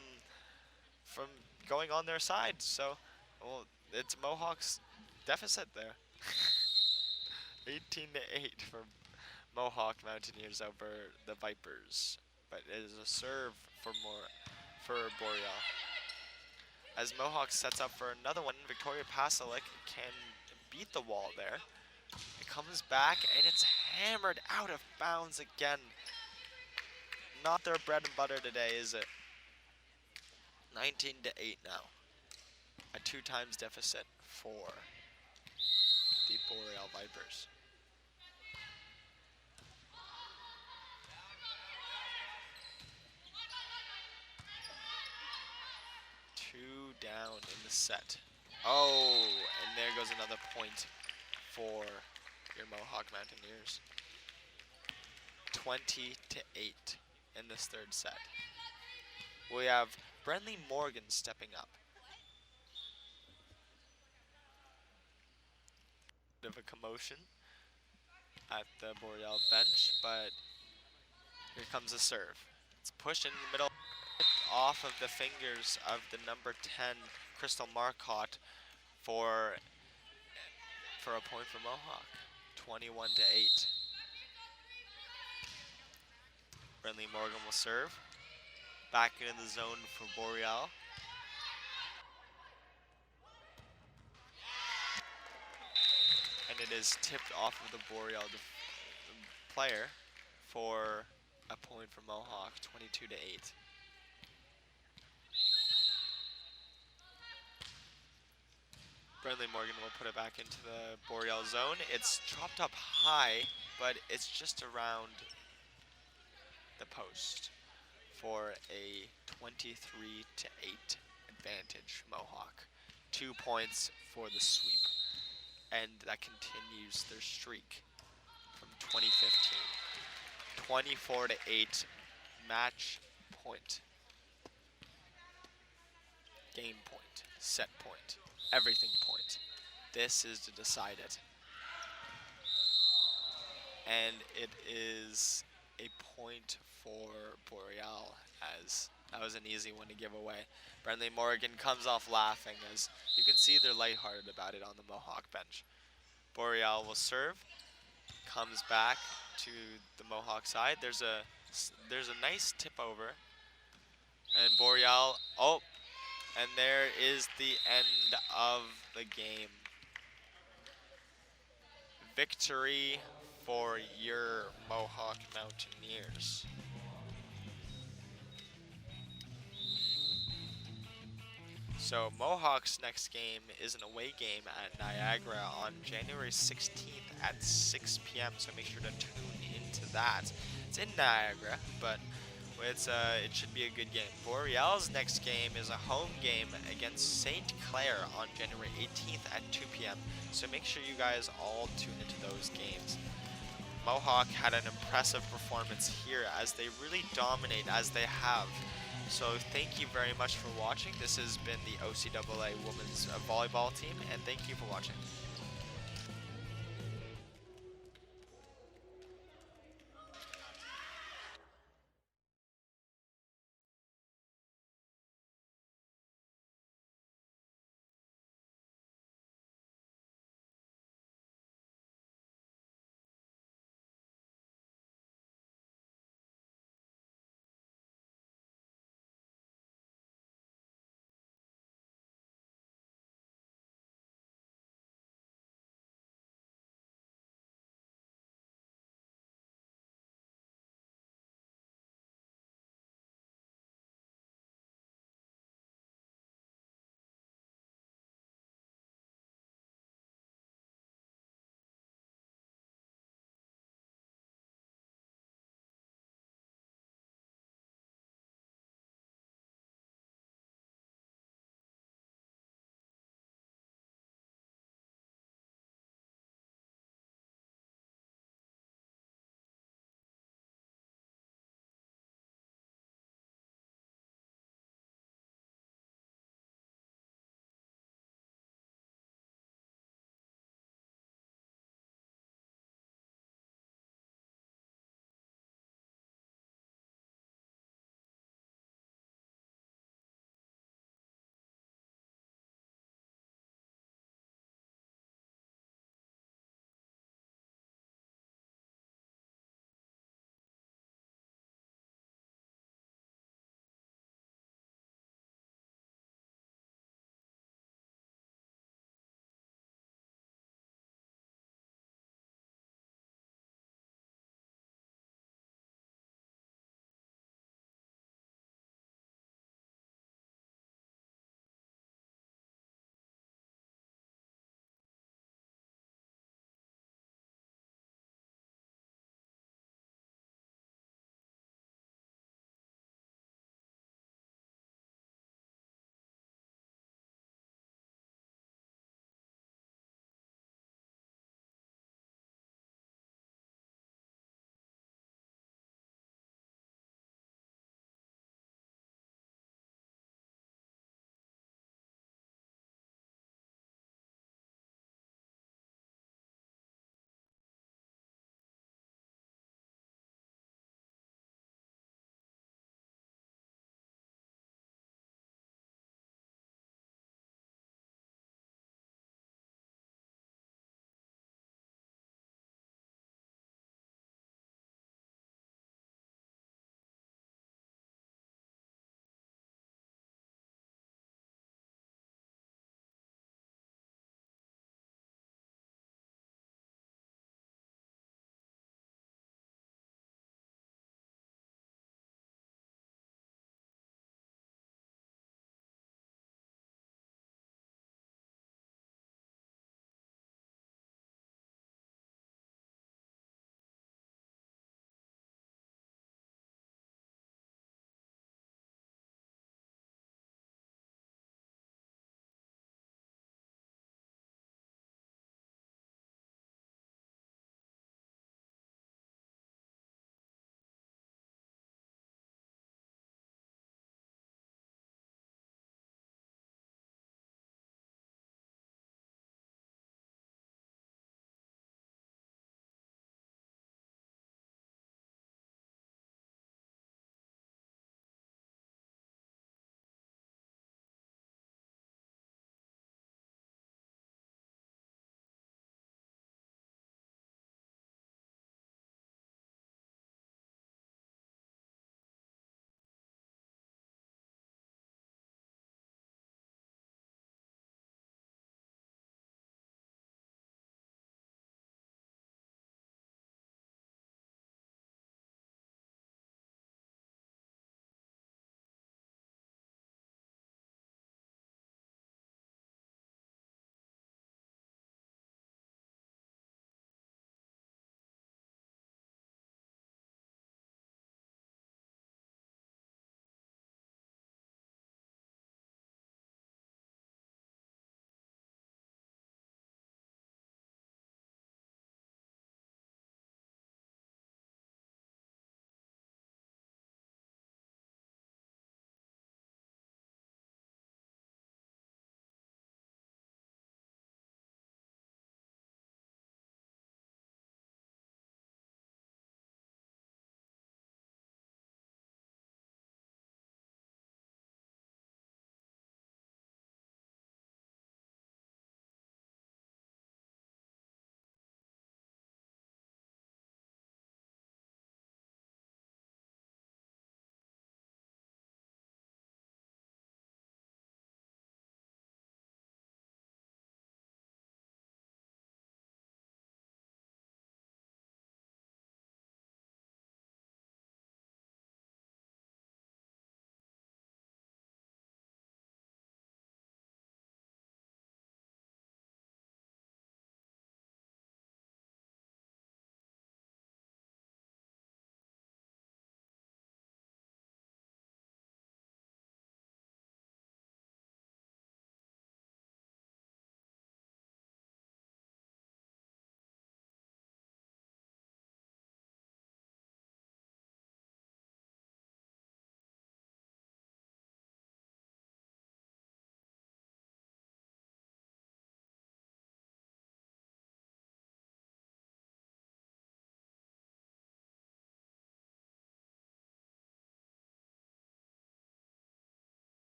going on their side. So, well, it's Mohawk's deficit there. 18-8 for Mohawk Mountaineers over the Vipers, but it is a serve for Boreal. As Mohawk sets up for another one, Victoria Pasalic can beat the wall there. It comes back, and it's hammered out of bounds again. Not their bread and butter today, is it? 19-8 now. A 2x deficit for the Boreal Vipers. Two down in the set. Oh, and there goes another point for your Mohawk Mountaineers. 20-8 in this third set. We have Brentley Morgan stepping up. Bit of a commotion at the Boreal bench, but here comes a serve. It's pushed in the middle, off of the fingers of the number 10, Crystal Marcotte, for a point for Mohawk. 21-8. Brentley Morgan will serve. Back into the zone for Boreal. And it is tipped off of the Boreal player for a point for Mohawk. 22-8. Brentley Morgan will put it back into the Boreal zone. It's chopped up high, but it's just around the post for a 23-8 advantage, Mohawk. 2 points for the sweep. And that continues their streak from 2015. 24-8 match point. Game point, set point, everything point. This is to decide it. And it is a point for Boreal, as that was an easy one to give away. Brentley Morgan comes off laughing, as you can see they're lighthearted about it on the Mohawk bench. Boreal will serve, comes back to the Mohawk side. There's a nice tip over, and Boreal, oh, and there is the end of the game. Victory for your Mohawk Mountaineers. So Mohawk's next game is an away game at Niagara on January 16th at 6 p.m. So make sure to tune into that. It's in Niagara, but it should be a good game. Boreal's next game is a home game against St. Clair on January 18th at 2 p.m. So make sure you guys all tune into those games. Mohawk had an impressive performance here as they really dominate as they have. So thank you very much for watching. This has been the OCAA Women's Volleyball team, and thank you for watching.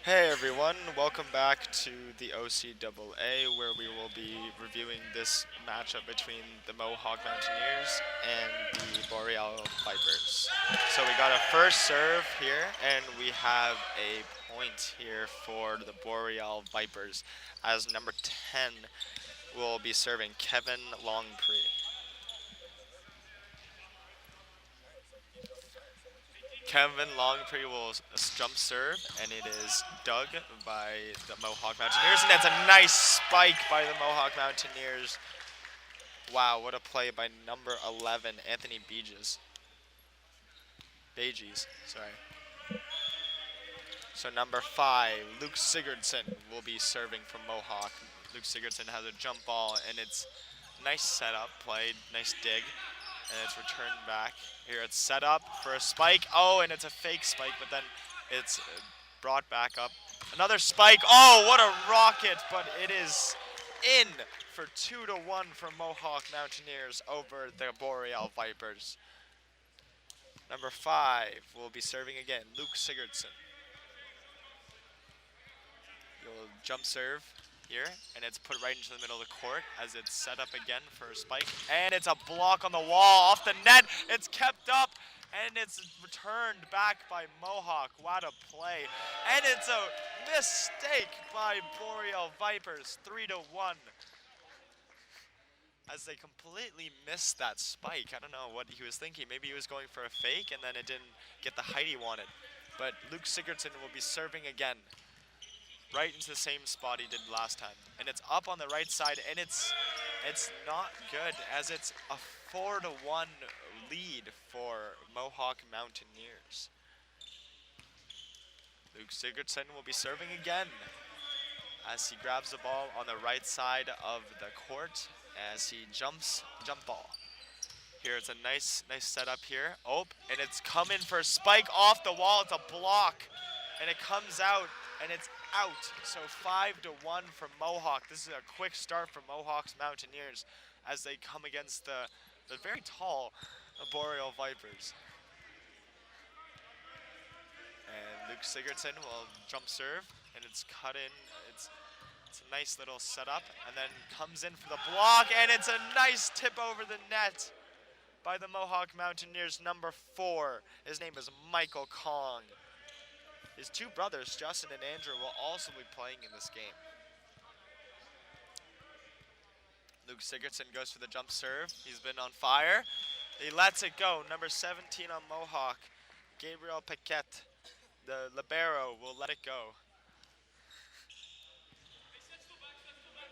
Hey everyone, welcome back to the OCAA where we will be reviewing this matchup between the Mohawk Mountaineers and the Boreal Vipers. So we got a first serve here and we have a point here for the Boreal Vipers as number 10 will be serving Kevin Longpree. Kevin Longpree will jump serve, and it is dug by the Mohawk Mountaineers, and that's a nice spike by the Mohawk Mountaineers. Wow, what a play by number 11, Anthony Bages, sorry. So number 5, Luke Sigurdsson will be serving from Mohawk. Luke Sigurdsson has a jump ball, and it's nice setup, played, nice dig, and it's returned back. Here it's set up for a spike. Oh, and it's a fake spike, but then it's brought back up. Another spike. Oh, what a rocket, but it is in for 2-1 for Mohawk Mountaineers over the Boreal Vipers. Number 5 will be serving again, Luke Sigurdsson. You'll jump serve here, and it's put right into the middle of the court as it's set up again for a spike. And it's a block on the wall off the net. It's kept up, and it's returned back by Mohawk. What a play. And it's a mistake by Boreal Vipers, 3-1. As they completely missed that spike. I don't know what he was thinking. Maybe he was going for a fake, and then it didn't get the height he wanted. But Luke Sigurdsson will be serving again, right into the same spot he did last time. And it's up on the right side, and it's not good, as it's a 4-1 lead for Mohawk Mountaineers. Luke Sigurdsson will be serving again as he grabs the ball on the right side of the court as he jump ball. Here it's a nice setup here. Oh, and it's coming for a spike off the wall. It's a block, and it comes out, and it's out. So 5-1 from Mohawk. This is a quick start for Mohawk's Mountaineers as they come against the very tall Boreal Vipers. And Luke Sigurdsson will jump serve, and it's cut in. It's a nice little setup, and then comes in for the block, and it's a nice tip over the net by the Mohawk Mountaineers, number 4. His name is Michael Kong. His two brothers, Justin and Andrew, will also be playing in this game. Luke Sigurdsson goes for the jump serve. He's been on fire. He lets it go. Number 17 on Mohawk, Gabriel Paquette, the libero, will let it go.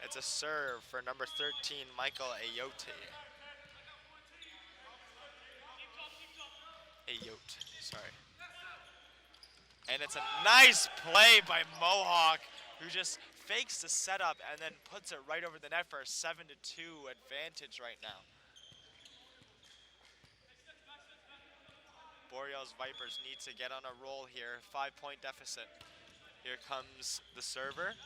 It's a serve for number 13, Michael Ayote. Sorry. And it's a nice play by Mohawk, who just fakes the setup and then puts it right over the net for a 7-2 advantage right now. Boreal's Vipers need to get on a roll here. 5-point deficit. Here comes the server.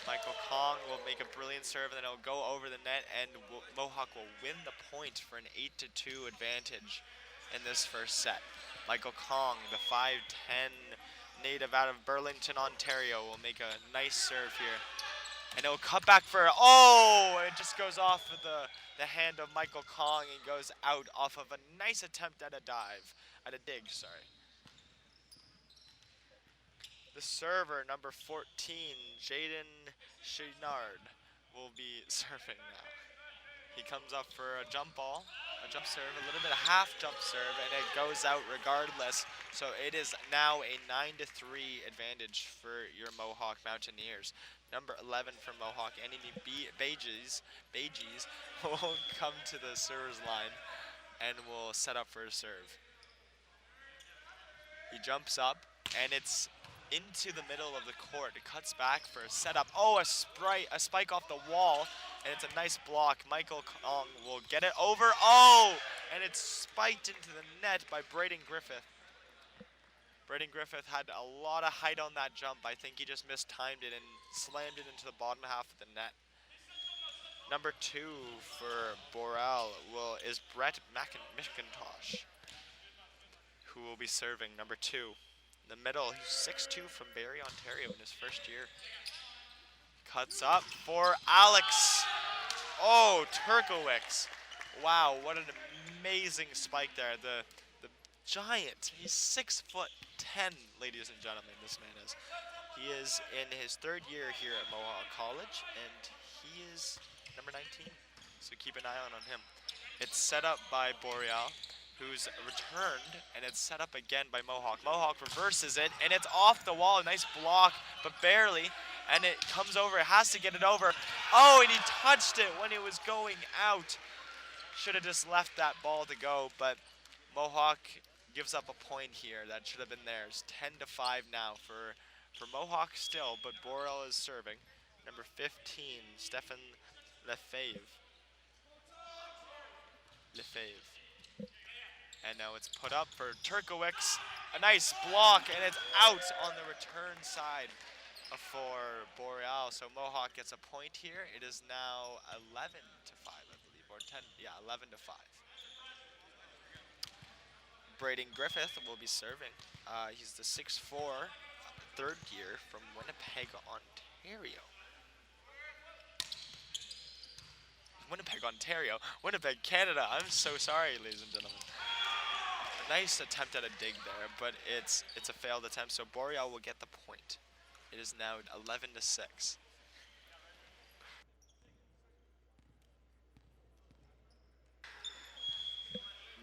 Michael Kong will make a brilliant serve, and then it'll go over the net, and Mohawk will win the point for an 8-2 advantage in this first set. Michael Kong, the 5'10" native out of Burlington, Ontario, will make a nice serve here. And it'll cut back for, oh, it just goes off of the hand of Michael Kong and goes out off of a nice attempt at a dig, sorry. The server, number 14, Jaden Chenard, will be serving now. He comes up for a jump ball, a jump serve, a little bit of half jump serve, and it goes out regardless. So it is now a 9-3 advantage for your Mohawk Mountaineers. Number 11 for Mohawk, Anthony Bages will come to the server's line and will set up for a serve. He jumps up, and it's into the middle of the court. It cuts back for a setup. Oh, a spike off the wall, and it's a nice block. Michael Kong will get it over. Oh, and it's spiked into the net by Braden Griffith. Braden Griffith had a lot of height on that jump. I think he just mistimed it and slammed it into the bottom half of the net. Number 2 for Boreal is Brett McIntosh, who will be serving number 2. In the middle, he's 6'2" from Barrie, Ontario in his first year. Cuts up for Alex. Oh, Turkowicz. Wow, what an amazing spike there. The giant. He's 6'10", ladies and gentlemen, this man is. He is in his third year here at Mohawk College, and he is number 19. So keep an eye on him. It's set up by Boreal, who's returned, and it's set up again by Mohawk. Mohawk reverses it, and it's off the wall. A nice block, but barely. And it comes over. It has to get it over. Oh, and he touched it when it was going out. Should have just left that ball to go, but Mohawk gives up a point here. That should have been theirs. 10-5 now for Mohawk still, but Boreal is serving. Number 15, Stefan Lefebvre. And now it's put up for Turkowicz. A nice block, and it's out on the return side for Boreal. So Mohawk gets a point here. It is now 11-5, I believe, or 10. Yeah, 11-5. Braden Griffith will be serving. He's the 6'4", third year from Winnipeg, Ontario. Winnipeg, Canada. I'm so sorry, ladies and gentlemen. A nice attempt at a dig there, but it's a failed attempt, so Boreal will get the point. It is now 11-6.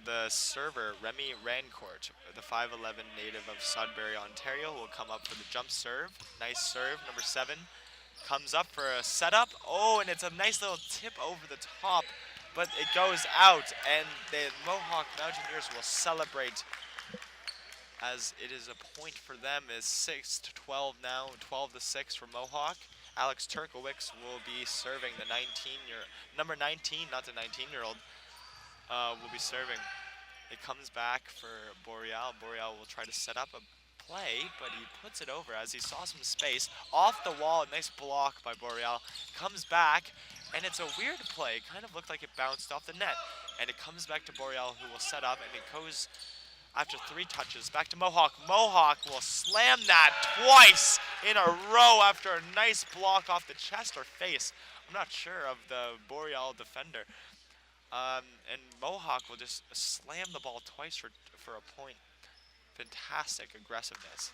The server, Remy Rancourt, the 5'11" native of Sudbury, Ontario, will come up for the jump serve. Nice serve, number 7. Comes up for a setup. Oh, and it's a nice little tip over the top, but it goes out, and the Mohawk Mountaineers will celebrate as it is a point for them. Is 6-12 now, 12-6 for Mohawk. Alex Turkowicz will be serving the number 19, not the 19-year-old, will be serving. It comes back for Boreal. Boreal will try to set up a play, but he puts it over as he saw some space. Off the wall, nice block by Boreal. Comes back, and it's a weird play. It kind of looked like it bounced off the net. And it comes back to Boreal, who will set up, and it goes after 3 touches. Back to Mohawk. Mohawk will slam that twice in a row after a nice block off the chest or face. I'm not sure of the Boreal defender. And Mohawk will just slam the ball twice for a point. Fantastic aggressiveness.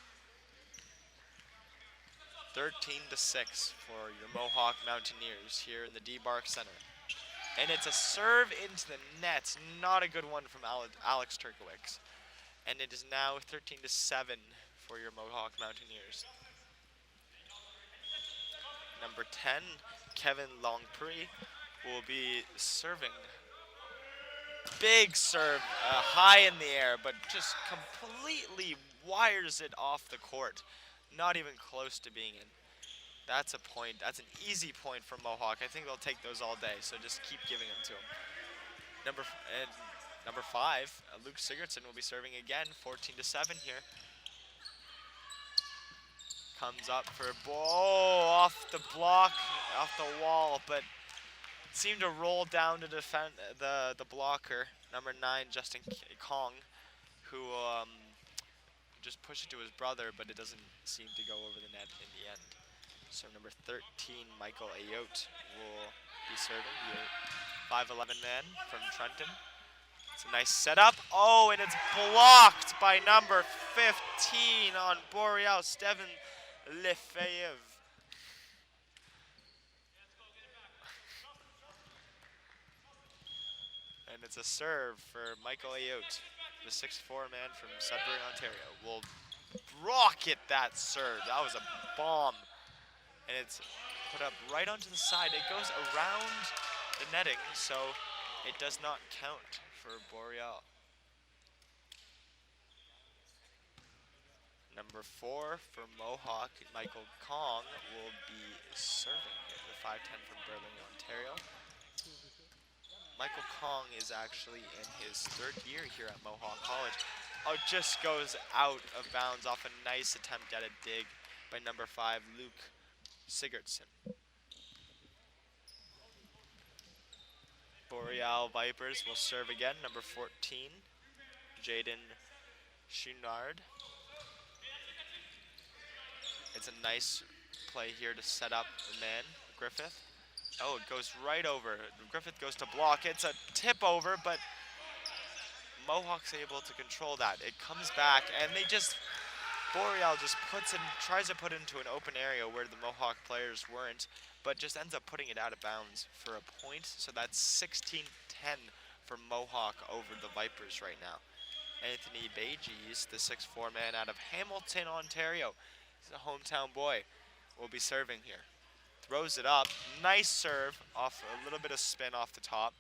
13-6 for your Mohawk Mountaineers here in the D-Bark Center. And it's a serve into the net. Not a good one from Alex Turkowicz. And it is now 13-7 for your Mohawk Mountaineers. Number 10, Kevin Longpree, will be serving. Big serve, high in the air, but just completely wires it off the court. Not even close to being in. That's a point. That's an easy point for Mohawk. I think they'll take those all day, so just keep giving them to them. Number 5, Luke Sigurdsson will be serving again, 14-7 here. Comes up for a ball, off the block, off the wall, but seemed to roll down to defend the blocker. Number 9, Justin Kong, who just pushed it to his brother, but it doesn't seem to go over the net in the end. So number 13, Michael Ayotte, will be serving, the 5'11" man from Trenton. It's a nice setup. Oh, and it's blocked by number 15 on Boreal, Stefan Lefebvre. And it's a serve for Michael Ayotte, the 6'4" man from Sudbury, Ontario. Will rocket that serve. That was a bomb. And it's put up right onto the side. It goes around the netting, so it does not count for Boreal. Number 4 for Mohawk, Michael Kong, will be serving the 5'10" from Burlington, Ontario. Michael Kong is actually in his 3rd year here at Mohawk College. Oh, it just goes out of bounds off a nice attempt at a dig by number 5, Luke Sigurdsson. Boreal Vipers will serve again, number 14, Jaden Chouinard. It's a nice play here to set up the man, Griffith. Oh, it goes right over. Griffith goes to block. It's a tip over, but Mohawk's able to control that. It comes back, and Boreal just tries to put it into an open area where the Mohawk players weren't, but just ends up putting it out of bounds for a point. So that's 16-10 for Mohawk over the Vipers right now. Anthony Bages, the 6'4" man out of Hamilton, Ontario. He's a hometown boy. Will be serving here. Throws it up. Nice serve off a little bit of spin off the top.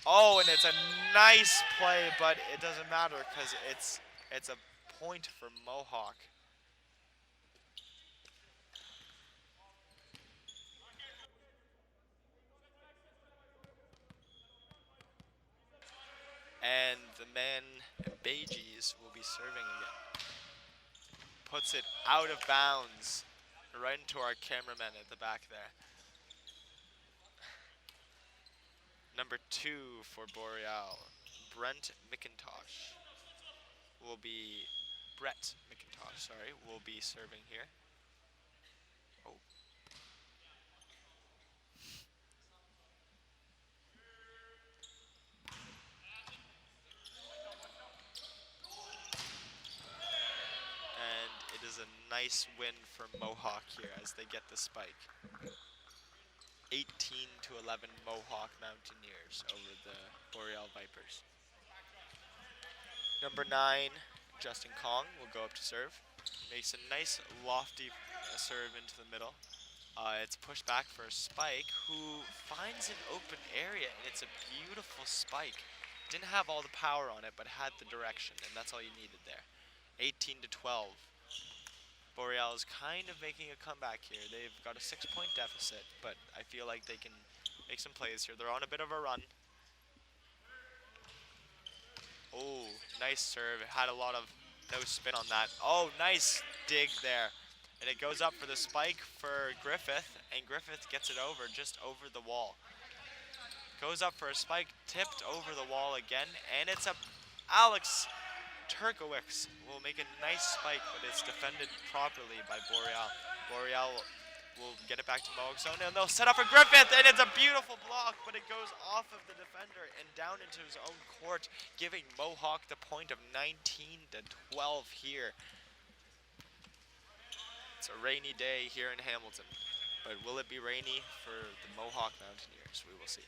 Oh, and it's a nice play, but it doesn't matter because it's a point for Mohawk. And the man Bages will be serving again. Puts it out of bounds, right into our cameraman at the back there. Number 2 for Boreal, Brett McIntosh will be serving here. Oh. And it is a nice win for Mohawk here as they get the spike. 18-11 Mohawk Mountaineers over the Boreal Vipers. Number 9, Justin Kong will go up to serve. Makes a nice lofty serve into the middle. It's pushed back for a spike, who finds an open area, and it's a beautiful spike. Didn't have all the power on it, but had the direction, and that's all you needed there. 18-12. Boreal is kind of making a comeback here. They've got a 6-point deficit, but I feel like they can make some plays here. They're on a bit of a run. Oh, nice serve. It had a lot of no spin on that. Oh, nice dig there. And it goes up for the spike for Griffith, and Griffith gets it over, just over the wall. Goes up for a spike, tipped over the wall again, and it's up. Alex Turkowicz will make a nice spike, but it's defended properly by Boreal. Boreal will get it back to Mohawk zone, and they'll set up for Griffith, and it's a beautiful block, but it goes off of the defender and down into his own court, giving Mohawk the point of 19-12 here. It's a rainy day here in Hamilton, but will it be rainy for the Mohawk Mountaineers? We will see.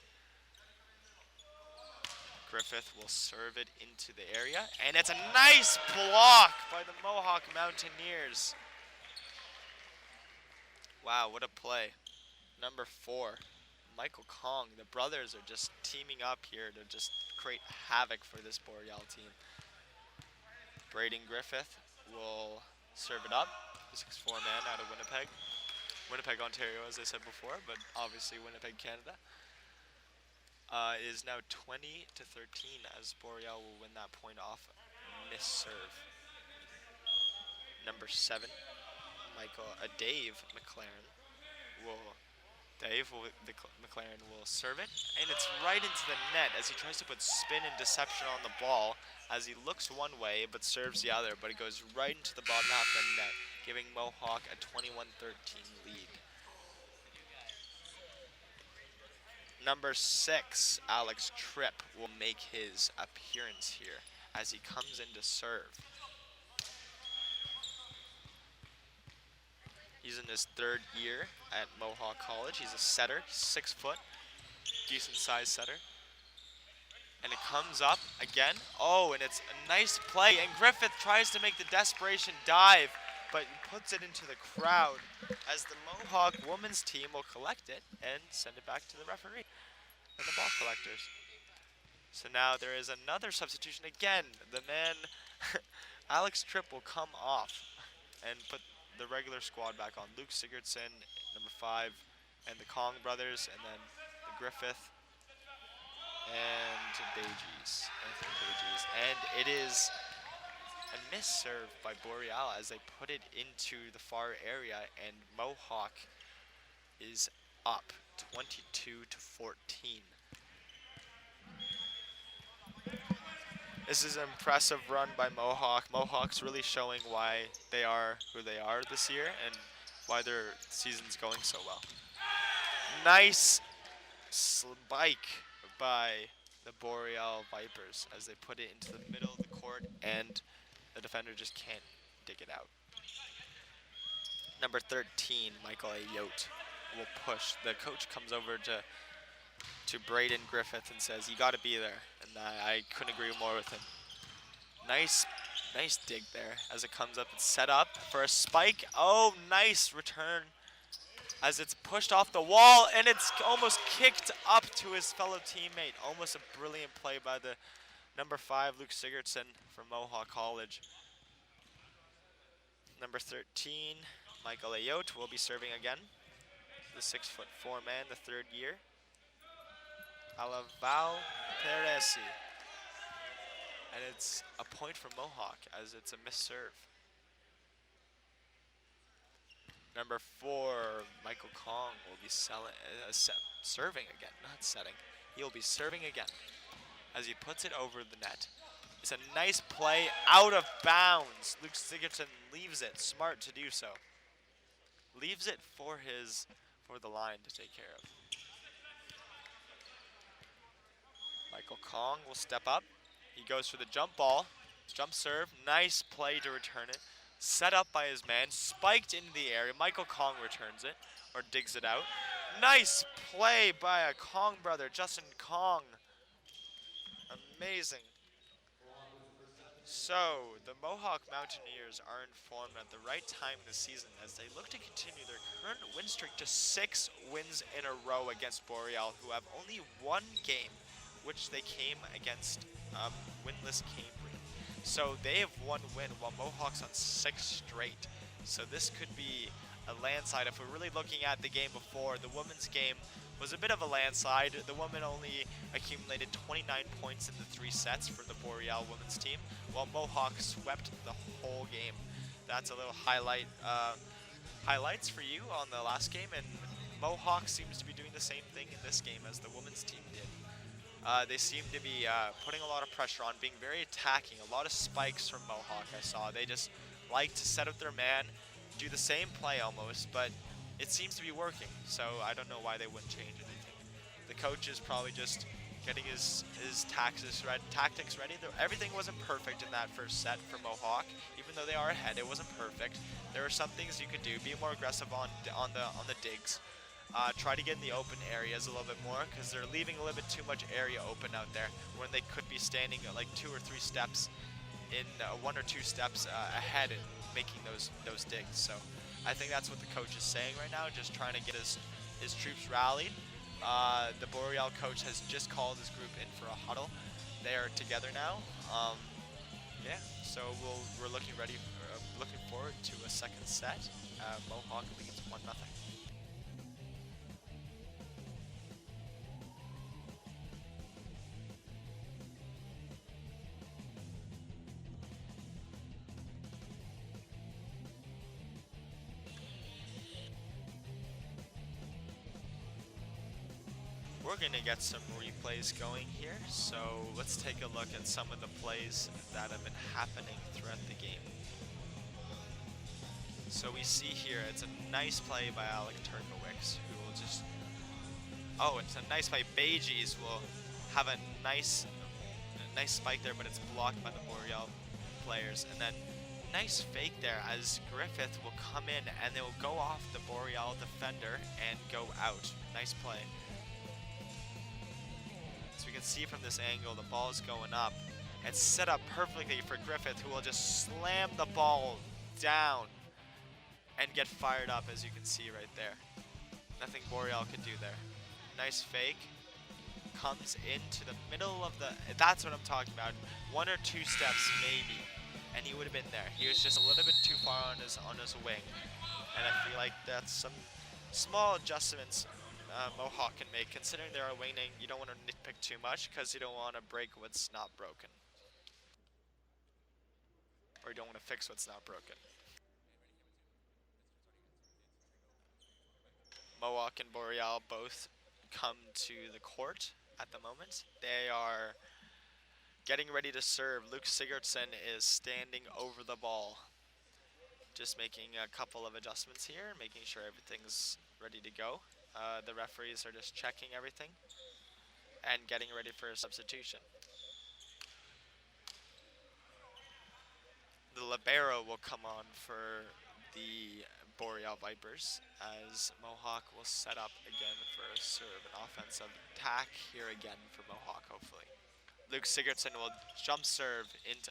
Griffith will serve it into the area, and it's a nice block by the Mohawk Mountaineers. Wow, what a play. Number 4, Michael Kong. The brothers are just teaming up here to just create havoc for this Boreal team. Braden Griffith will serve it up. The 6'4" man out of Winnipeg. Winnipeg, Ontario, as I said before, but obviously Winnipeg, Canada. It is now 20-13 as Boreal will win that point off miss serve. Number 7, Dave McLaren McLaren will serve it, and it's right into the net as he tries to put spin and deception on the ball as he looks one way but serves the other, but it goes right into the bottom half of the net, giving Mohawk a 21-13 lead. Number 6, Alex Tripp will make his appearance here as he comes in to serve. He's in his 3rd year at Mohawk College. He's a setter, 6 foot, decent sized setter. And it comes up again. Oh, and it's a nice play. And Griffith tries to make the desperation dive, but puts it into the crowd as the Mohawk women's team will collect it and send it back to the referee and the ball collectors. So now there is another substitution again. The man, Alex Tripp, will come off and put the regular squad back on. Luke Sigurdsson, number 5, and the Kong brothers, and then the Griffith and Bages, Anthony Bages. And it is a miss serve by Boreal as they put it into the far area, and Mohawk is up 22-14. This is an impressive run by Mohawk. Mohawk's really showing why they are who they are this year and why their season's going so well. Nice spike by the Boreal Vipers as they put it into the middle of the court and the defender just can't dig it out. Number 13, Michael Ayotte will push. The coach comes over to Braden Griffith and says, "You got to be there," and I couldn't agree more with him. Nice, nice dig there as it comes up. It's set up for a spike. Oh, nice return as it's pushed off the wall and it's almost kicked up to his fellow teammate. Almost a brilliant play by the number 5, Luke Sigurdsson from Mohawk College. Number 13, Michael Ayotte will be serving again. The 6'4" man, the 3rd year. Alaval Teresi. And it's a point for Mohawk as it's a missed serve. Number 4, Michael Kong will be serving again, not setting. He'll be serving again as he puts it over the net. It's a nice play out of bounds. Luke Sigurdsson leaves it, smart to do so. Leaves it for the line to take care of. Michael Kong will step up. He goes for the jump ball, jump serve, nice play to return it. Set up by his man, spiked into the area. Michael Kong returns it, or digs it out. Nice play by a Kong brother, Justin Kong. Amazing. So, the Mohawk Mountaineers are informed at the right time in the season as they look to continue their current win streak to 6 wins in a row against Boreal, who have only one game, which they came against winless Cambria. So they have one win while Mohawk's on 6 straight. So this could be a landslide. If we're really looking at the game before, the women's game was a bit of a landslide. The women only accumulated 29 points in the 3 sets for the Boreal women's team, while Mohawk swept the whole game. That's a little highlights for you on the last game, and Mohawk seems to be doing the same thing in this game as the women's team did. They seem to be putting a lot of pressure on, being very attacking. A lot of spikes from Mohawk I saw. They just like to set up their man, do the same play almost, but it seems to be working. So I don't know why they wouldn't change anything. The coach is probably just getting his tactics ready. Everything wasn't perfect in that first set for Mohawk. Even though they are ahead, it wasn't perfect. There are some things you could do. Be more aggressive on the digs. Try to get in the open areas a little bit more because they're leaving a little bit too much area open out there when they could be standing like 2 or 3 steps in 1 or 2 steps ahead and making those digs. So I think that's what the coach is saying right now, just trying to get his troops rallied. The Boreal coach has just called his group in for a huddle. They are together now. Yeah, so we're looking forward to a second set. Mohawk leads 1-0. We're going to get some replays going here, so let's take a look at some of the plays that have been happening throughout the game. So we see here, it's a nice play by Alec Turkowicz, who will just... Oh, it's a nice play. Beges will have a nice spike there, but it's blocked by the Boreal players. And then nice fake there as Griffith will come in and they will go off the Boreal defender and go out. Nice play. So we can see from this angle the ball is going up. It's set up perfectly for Griffith, who will just slam the ball down and get fired up, as you can see right there. Nothing Boreal could do there. Nice fake. Comes into the middle of the... That's what I'm talking about. 1 or 2 steps maybe, and he would have been there. He was just a little bit too far on his wing. And I feel like that's some small adjustments Mohawk can make. Considering they're a winging, you don't want to nitpick too much because you don't want to break what's not broken. Or you don't want to fix what's not broken. Mohawk and Boreal both come to the court at the moment. They are Getting ready to serve. Luke Sigurdsson is standing over the ball. Just making a couple of adjustments here, making sure everything's ready to go. The referees are just checking everything and getting ready for a substitution. The libero will come on for the Boreal Vipers as Mohawk will set up again for a serve, an offensive attack here again for Mohawk, hopefully. Luke Sigurdsson will jump serve into,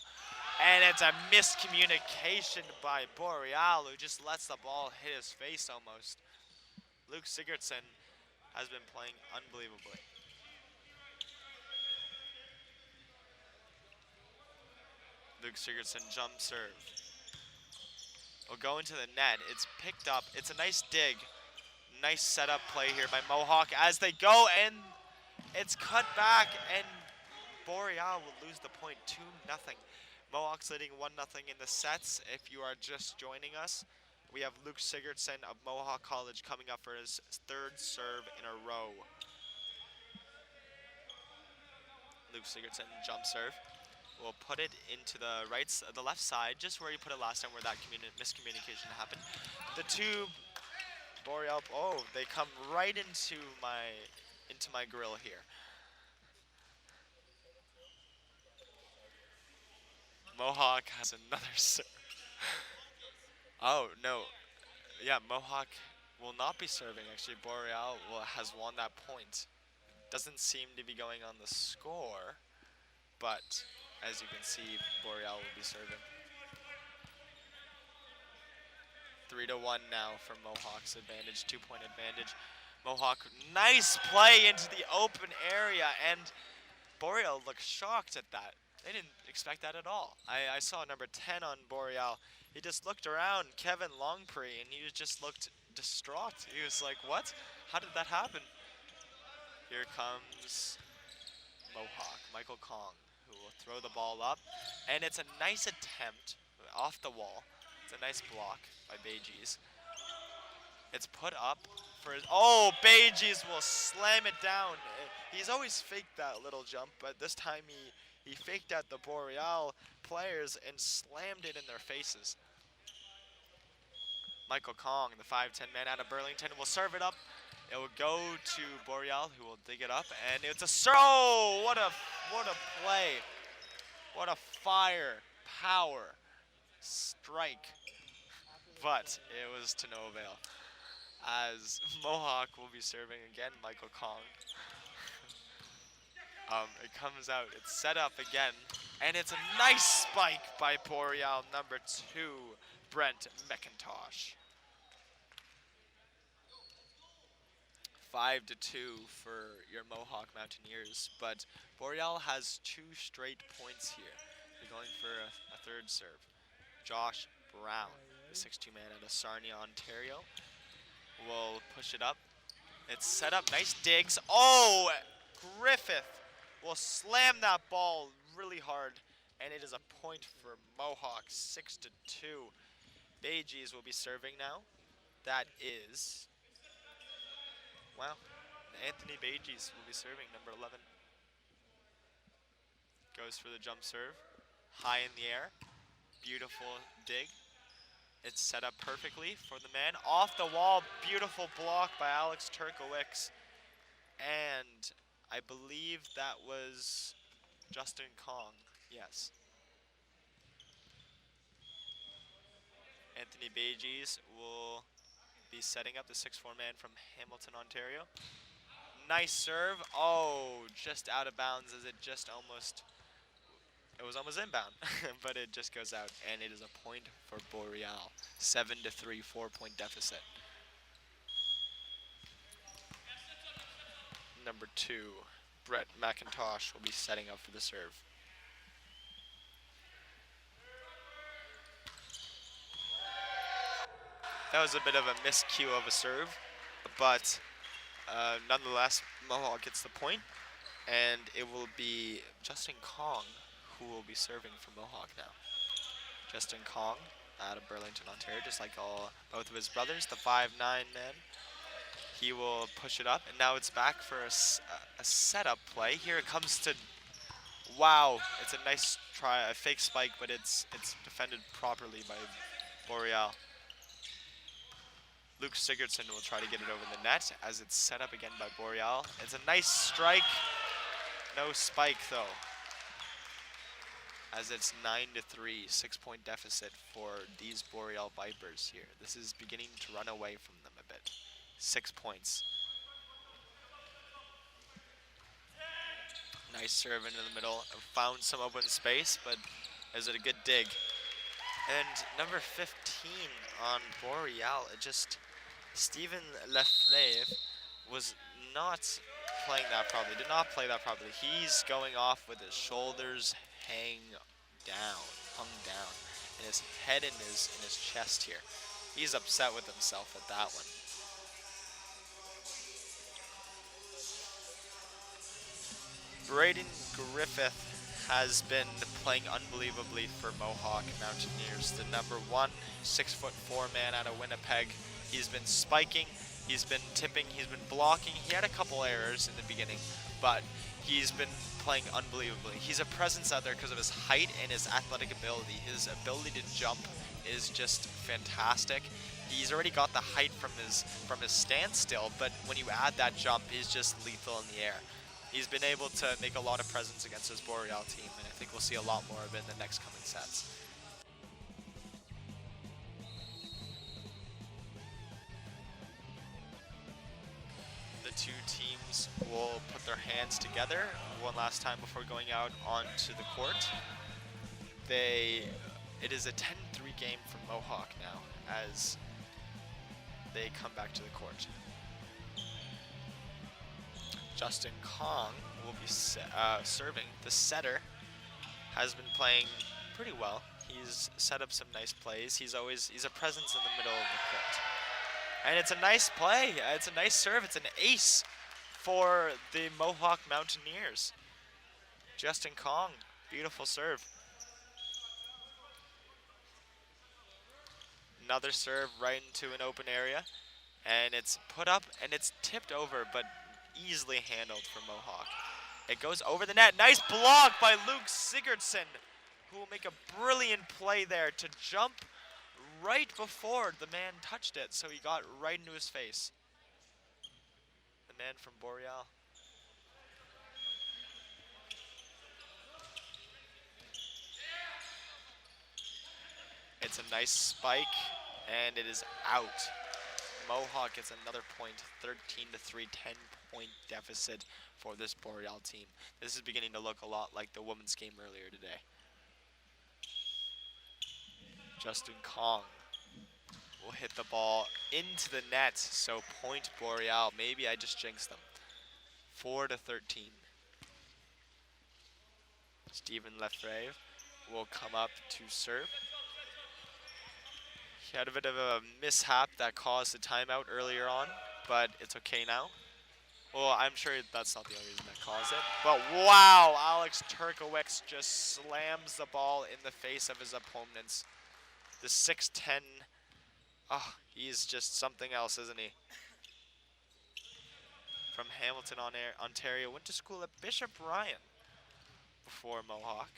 and it's a miscommunication by Boreal, who just lets the ball hit his face almost. Luke Sigurdsson has been playing unbelievably. Luke Sigurdsson jump serve. Will go into the net. It's picked up. It's a nice dig. Nice setup play here by Mohawk as they go, and it's cut back, and Boreal will lose the point 2-0. Mohawk's leading 1-0 in the sets. If you are just joining us, we have Luke Sigurdsson of Mohawk College coming up for his third serve in a row. Luke Sigurdsson jump serve. We'll put it into the left side, just where you put it last time, where that miscommunication happened. The two Boreal, oh, they come right into my grill here. Mohawk has another serve. Oh no, yeah, Mohawk will not be serving. Actually, Boreal has won that point. Doesn't seem to be going on the score, but as you can see, Boreal will be serving. 3-1 now for Mohawk's advantage, 2-point advantage. Mohawk, nice play into the open area, and Boreal looked shocked at that. They didn't expect that at all. I saw number 10 on Boreal. He just looked around, Kevin Longpree, and he just looked distraught. He was like, what? How did that happen? Here comes Mohawk, Michael Kong, who will throw the ball up. And it's a nice attempt off the wall. It's a nice block by Beges. It's put up for his, oh, Beges will slam it down. He's always faked that little jump, but this time he faked out the Boreal players and slammed it in their faces. Michael Kong, the 5'10" man out of Burlington, will serve it up. It will go to Boreal, who will dig it up, and it's a serve. Oh, what a play. What a fire, power, strike. But it was to no avail, as Mohawk will be serving again, Michael Kong. It comes out, it's set up again, and it's a nice spike by Boreal, number 2, Brent McIntosh. 5-2 for your Mohawk Mountaineers, but Boreal has 2 straight points here. They're going for a third serve. Josh Brown, the 6'2" man out of Sarnia, Ontario, will push it up. It's set up, nice digs. Oh, Griffith will slam that ball really hard, and it is a point for Mohawk, 6-2. Beges will be serving now. That is, wow, Anthony Beges will be serving, number 11. Goes for the jump serve, high in the air, beautiful dig. It's set up perfectly for the man. Off the wall, beautiful block by Alex Turkowicz. And I believe that was Justin Kong, yes. Anthony Beges will be setting up, the 6'4" man from Hamilton, Ontario. Nice serve. Oh, just out of bounds as it was almost inbound, but it just goes out, and it is a point for Boreal. 7-3, 4-point deficit. Number 2, Brett McIntosh will be setting up for the serve. That was a bit of a miscue of a serve, but nonetheless, Mohawk gets the point, and it will be Justin Kong who will be serving for Mohawk now. Justin Kong out of Burlington, Ontario, just like both of his brothers, the 5'9" man. He will push it up, and now it's back for a setup play. Here it comes to Wow, it's a nice try, a fake spike, but it's defended properly by Boreal. Luke Sigurdsson will try to get it over the net as it's set up again by Boreal. It's a nice strike, no spike though. As it's 9-3, 6-point deficit for these Boreal Vipers here. This is beginning to run away from them a bit. 6 points. Nice serve into the middle. Found some open space, but is it a good dig? And number 15 on Boreal, it just, Steven Lefleve was not playing that properly, did not play that properly. He's going off with his shoulders hung down, and his head in his chest here. He's upset with himself at that one. Braden Griffith has been playing unbelievably for Mohawk Mountaineers. The number one 6'4" man out of Winnipeg. He's been spiking, he's been tipping, he's been blocking. He had a couple errors in the beginning, but he's been playing unbelievably. He's a presence out there because of his height and his athletic ability. His ability to jump is just fantastic. He's already got the height from his standstill, but when you add that jump, he's just lethal in the air. He's been able to make a lot of presence against his Boreal team, and I think we'll see a lot more of it in the next coming sets. The two teams will put their hands together one last time before going out onto the court. It is a 10-3 game for Mohawk now as they come back to the court. Justin Kong will be serving. The setter has been playing pretty well. He's set up some nice plays. He's a presence in the middle of the court. And it's a nice play. It's a nice serve. It's an ace for the Mohawk Mountaineers. Justin Kong, beautiful serve. Another serve right into an open area. And it's put up and it's tipped over, but easily handled for Mohawk. It goes over the net. Nice block by Luke Sigurdsson, who will make a brilliant play there to jump right before the man touched it, so he got right into his face. The man from Boreal. It's a nice spike, and it is out. Mohawk gets another point, 13-3, 10-point deficit for this Boreal team. This is beginning to look a lot like the women's game earlier today. Justin Kong will hit the ball into the net, so point Boreal. Maybe I just jinxed them. 4-13. Steven Lefrave will come up to serve. He had a bit of a mishap that caused a timeout earlier on, but it's okay now. Well, I'm sure that's not the only reason that caused it. But wow, Alex Turkowicz just slams the ball in the face of his opponents. The 6'10", he's just something else, isn't he? From Hamilton, Ontario, went to school at Bishop Ryan before Mohawk.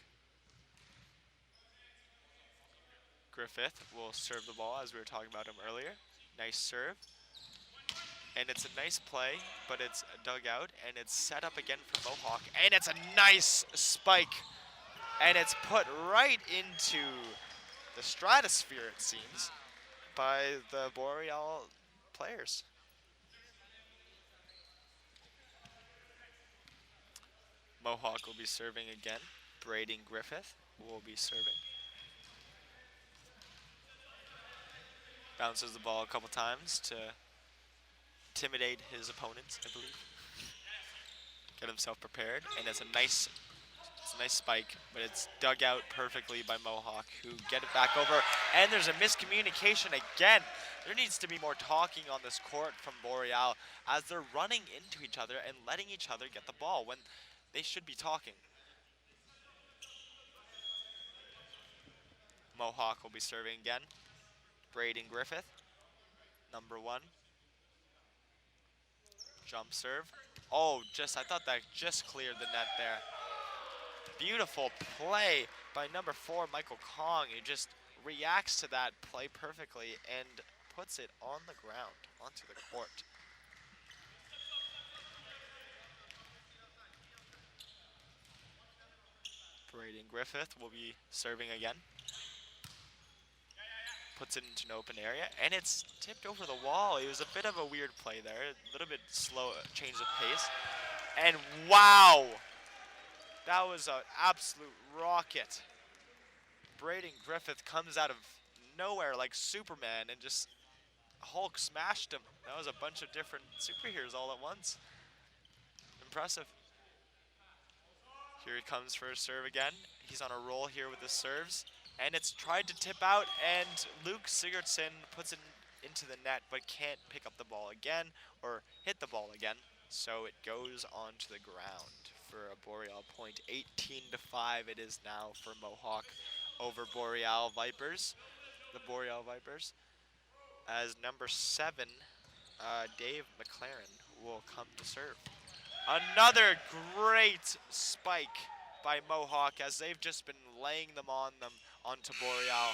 Griffith will serve the ball, as we were talking about him earlier. Nice serve. And it's a nice play, but it's dug out, and it's set up again for Mohawk. And it's a nice spike. And it's put right into the stratosphere, it seems, by the Boreal players. Mohawk will be serving again. Braden Griffith will be serving. Bounces the ball a couple times to intimidate his opponents, I believe. Get himself prepared, and it's a nice spike, but it's dug out perfectly by Mohawk, who get it back over, and there's a miscommunication again. There needs to be more talking on this court from Boreal as they're running into each other and letting each other get the ball when they should be talking. Mohawk will be serving again. Braden Griffith, number one. Jump serve. Oh, I thought that just cleared the net there. Beautiful play by number 4, Michael Kong, who just reacts to that play perfectly and puts it on the ground, onto the court. Braden Griffith will be serving again. Puts it into an open area, and it's tipped over the wall. It was a bit of a weird play there, a little bit slow, change of pace. And wow! That was an absolute rocket. Braden Griffith comes out of nowhere like Superman and just Hulk smashed him. That was a bunch of different superheroes all at once. Impressive. Here he comes for a serve again. He's on a roll here with the serves. And it's tried to tip out, and Luke Sigurdsson puts it into the net, but can't pick up the ball again, or hit the ball again. So it goes onto the ground for a Boreal point. 18-5 it is now for Mohawk over Boreal Vipers, the Boreal Vipers. As number 7, Dave McLaren will come to serve. Another great spike by Mohawk, as they've just been laying them onto Boreal.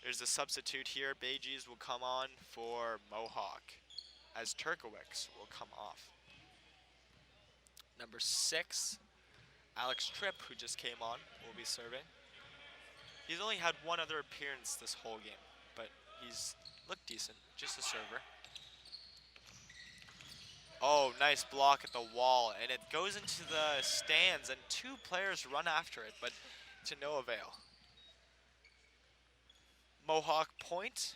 There's a substitute here. Bages will come on for Mohawk, as Turkowicz will come off. Number 6, Alex Tripp, who just came on, will be serving. He's only had one other appearance this whole game, but he's looked decent, just a server. Oh, nice block at the wall, and it goes into the stands, and 2 players run after it, but to no avail. Mohawk point.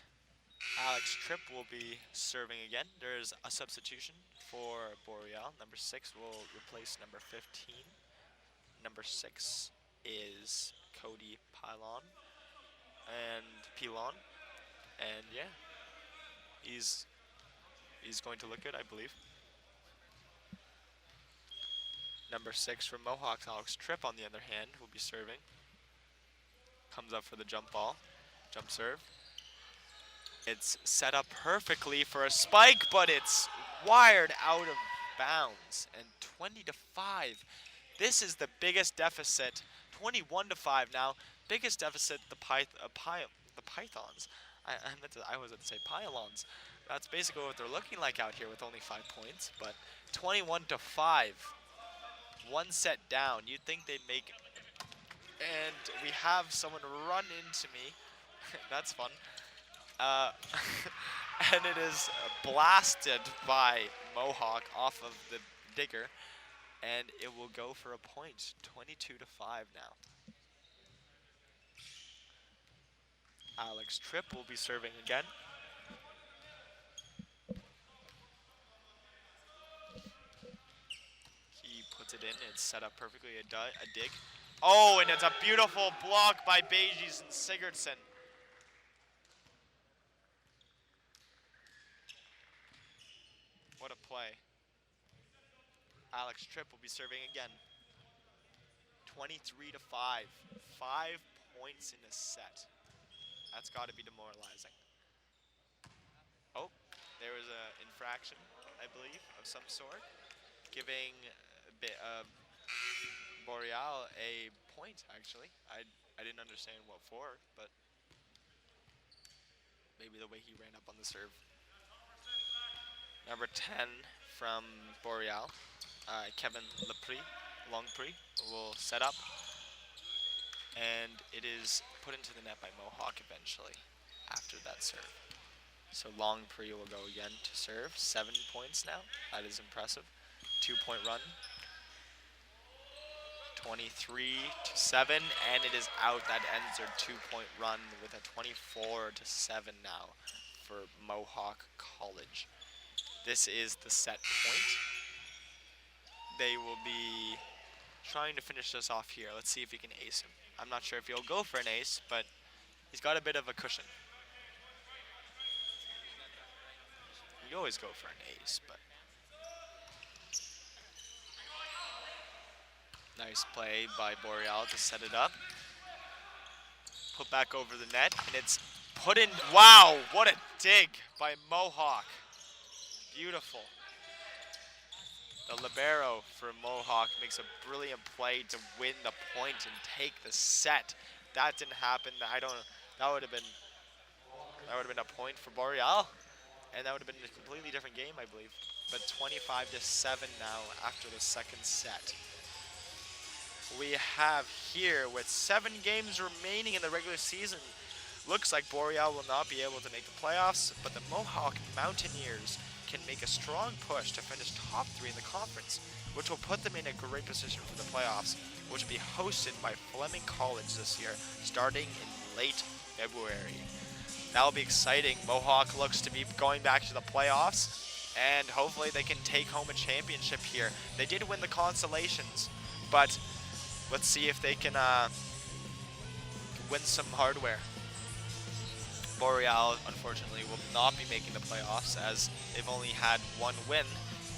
Alex Tripp will be serving again. There's a substitution for Boreal. Number 6 will replace number 15. Number 6 is Cody Pilon. And yeah, he's going to look good, I believe. Number 6 for Mohawks, Alex Tripp, on the other hand, will be serving. Comes up for the jump ball. Jump serve. It's set up perfectly for a spike, but it's wired out of bounds. And 20-5. This is the biggest deficit. 21-5 now. Biggest deficit the Pythons. I was going to say pylons. That's basically what they're looking like out here with only 5 points. But 21-5. 1 set down. You'd think they'd make it. And we have someone run into me. That's fun. And it is blasted by Mohawk off of the digger. And it will go for a point. 22-5 now. Alex Tripp will be serving again. He puts it in. It's set up perfectly. A dig. Oh, and it's a beautiful block by Bages and Sigurdsson. What a play. Alex Tripp will be serving again. 23-5. 5 points in a set. That's got to be demoralizing. Oh, there was an infraction, I believe, of some sort, giving Boreal a point, actually. I didn't understand what for, but maybe the way he ran up on the serve. Number 10 from Boreal, Kevin Longprix will set up. And it is put into the net by Mohawk eventually after that serve. So Longprix will go again to serve. 7 points now. That is impressive. 2-point run. 23-7, and it is out. That ends their 2-point run with a 24-7 now for Mohawk College. This is the set point. They will be trying to finish this off here. Let's see if he can ace him. I'm not sure if he'll go for an ace, but he's got a bit of a cushion. You always go for an ace, but nice play by Boreal to set it up. Put back over the net, and it's put in. Wow, what a dig by Mohawk. Beautiful. The libero for Mohawk makes a brilliant play to win the point and take the set. That didn't happen. I don't. That would have been a point for Boreal, and that would have been a completely different game, I believe. But 25-7 now after the second set. We have here with 7 games remaining in the regular season. Looks like Boreal will not be able to make the playoffs, but the Mohawk Mountaineers can make a strong push to finish top 3 in the conference, which will put them in a great position for the playoffs, which will be hosted by Fleming College this year, starting in late February. That will be exciting. Mohawk looks to be going back to the playoffs, and hopefully they can take home a championship here. They did win the consolations, but let's see if they can win some hardware. Boreal, unfortunately, will not be making the playoffs as they've only had 1 win,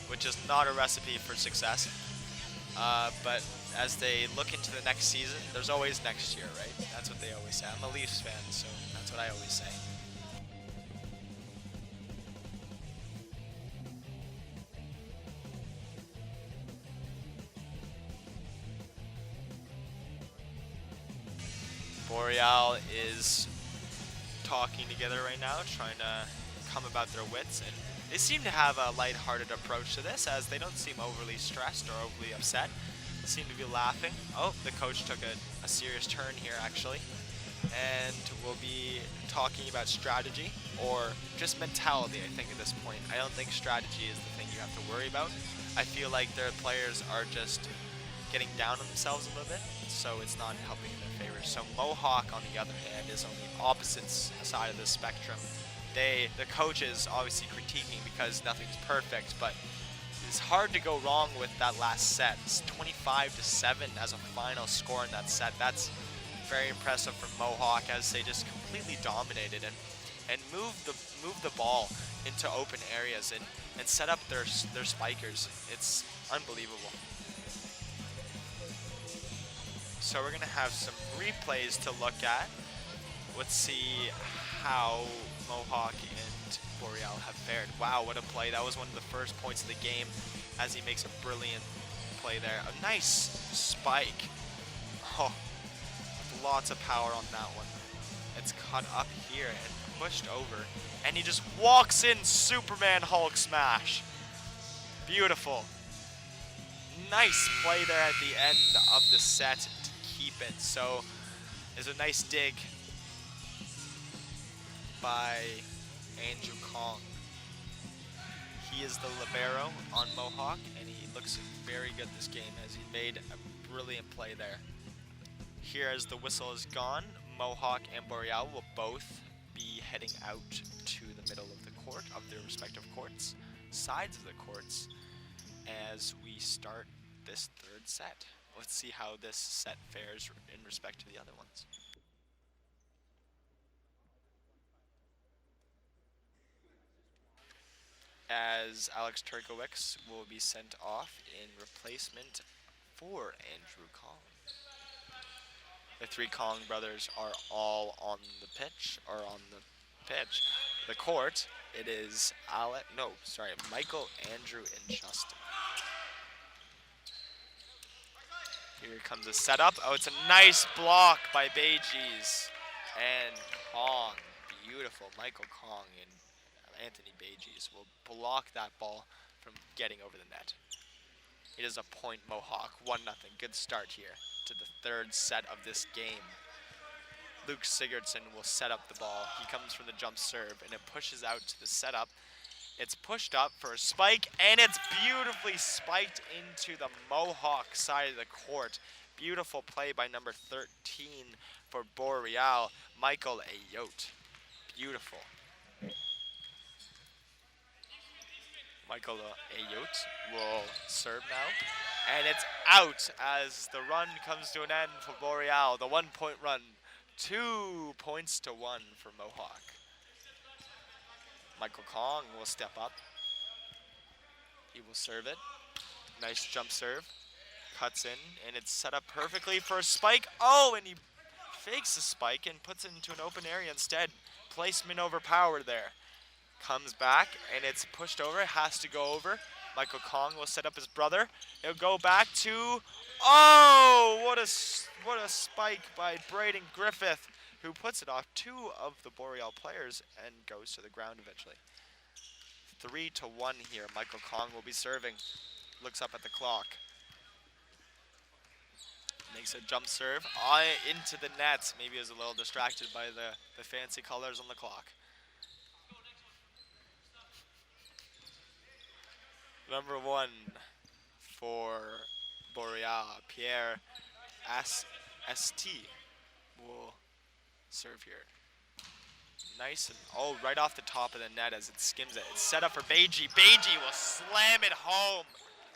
which is not a recipe for success. But as they look into the next season, there's always next year, right? That's what they always say. I'm a Leafs fan, so that's what I always say. Boreal is talking together right now, trying to come about their wits, and they seem to have a lighthearted approach to this as they don't seem overly stressed or overly upset. They seem to be laughing. Oh, the coach took a serious turn here actually, and we'll be talking about strategy or just mentality, I think, at this point. I don't think strategy is the thing you have to worry about. I feel like their players are just getting down on themselves a little bit, so it's not helping in their favor. So Mohawk, on the other hand, is on the opposite side of the spectrum. The coach is obviously critiquing because nothing's perfect, but it's hard to go wrong with that last set. It's 25-7 as a final score in that set. That's very impressive for Mohawk as they just completely dominated and moved the ball into open areas and set up their spikers. It's unbelievable. So we're gonna have some replays to look at. Let's see how Mohawk and Boreal have fared. Wow, what a play. That was one of the first points of the game as he makes a brilliant play there. A nice spike. Oh, lots of power on that one. It's caught up here and pushed over. And he just walks in Superman Hulk smash. Beautiful. Nice play there at the end of the set to keep it. So there's a nice dig by Andrew Kong. He is the libero on Mohawk, and he looks very good this game as he made a brilliant play there. Here, as the whistle is gone, Mohawk and Boreal will both be heading out to the middle of the court, of their respective courts, sides of the courts, as we start this third set. Let's see how this set fares in respect to the other ones. As Alex Turkowicz will be sent off in replacement for Andrew Kong. The 3 Kong brothers are all on the pitch, the court. It is Michael, Andrew, and Justin. Here comes a setup. Oh, it's a nice block by Beges and Kong. Beautiful. Michael Kong and Anthony Beges will block that ball from getting over the net. It is a point Mohawk, 1-0. Good start here to the third set of this game. Luke Sigurdsson will set up the ball. He comes from the jump serve and it pushes out to the setup. It's pushed up for a spike and it's beautifully spiked into the Mohawk side of the court. Beautiful play by number 13 for Boreal, Michael Ayotte. Beautiful. Michael Ayotte will serve now. And it's out as the run comes to an end for Boreal. The 1-point run. 2 points to 1 for Mohawk. Michael Kong will step up. He will serve it. Nice jump serve. Cuts in, and it's set up perfectly for a spike. Oh, and he fakes the spike and puts it into an open area instead. Placement overpowered there. Comes back, and it's pushed over. It has to go over. Michael Kong will set up his brother. He'll go back to, oh, what a spike by Braden Griffith, who puts it off two of the Boreal players and goes to the ground eventually. 3-1 here. Michael Kong will be serving. Looks up at the clock. Makes a jump serve into the net. Maybe he was a little distracted by the fancy colors on the clock. Number 1 for Boreal, Pierre ST will serve here. Nice and, oh, right off the top of the net as it skims it. It's set up for Beiji. Beiji will slam it home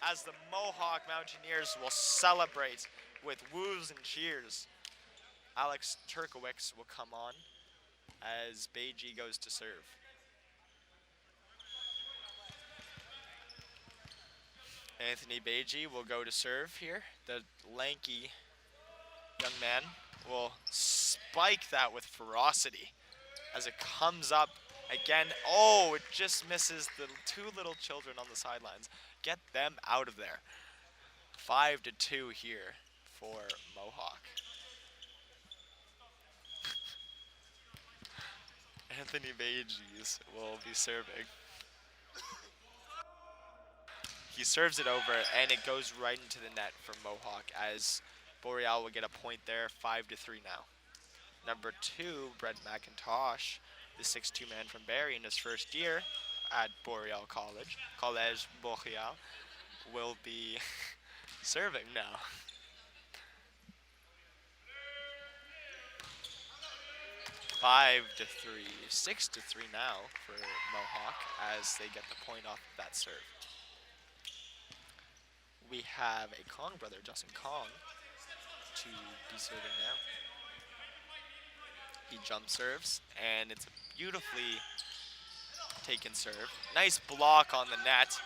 as the Mohawk Mountaineers will celebrate with woos and cheers. Alex Turkowicz will come on as Beiji goes to serve. Anthony Beiji will go to serve here. The lanky young man will spike that with ferocity as it comes up again. Oh, it just misses the two little children on the sidelines. Get them out of there. 5-2 here for Mohawk. Anthony Beiji will be serving. He serves it over, and it goes right into the net for Mohawk as Boreal will get a point there, 5-3 now. Number 2, Brett McIntosh, the 6'2" man from Barrie in his first year at Boreal College Boreal, will be serving now. Five to 3, 6-3 now for Mohawk as they get the point off of that serve. We have a Kong brother, Justin Kong, to be serving now. He jump serves, and it's a beautifully taken serve. Nice block on the net.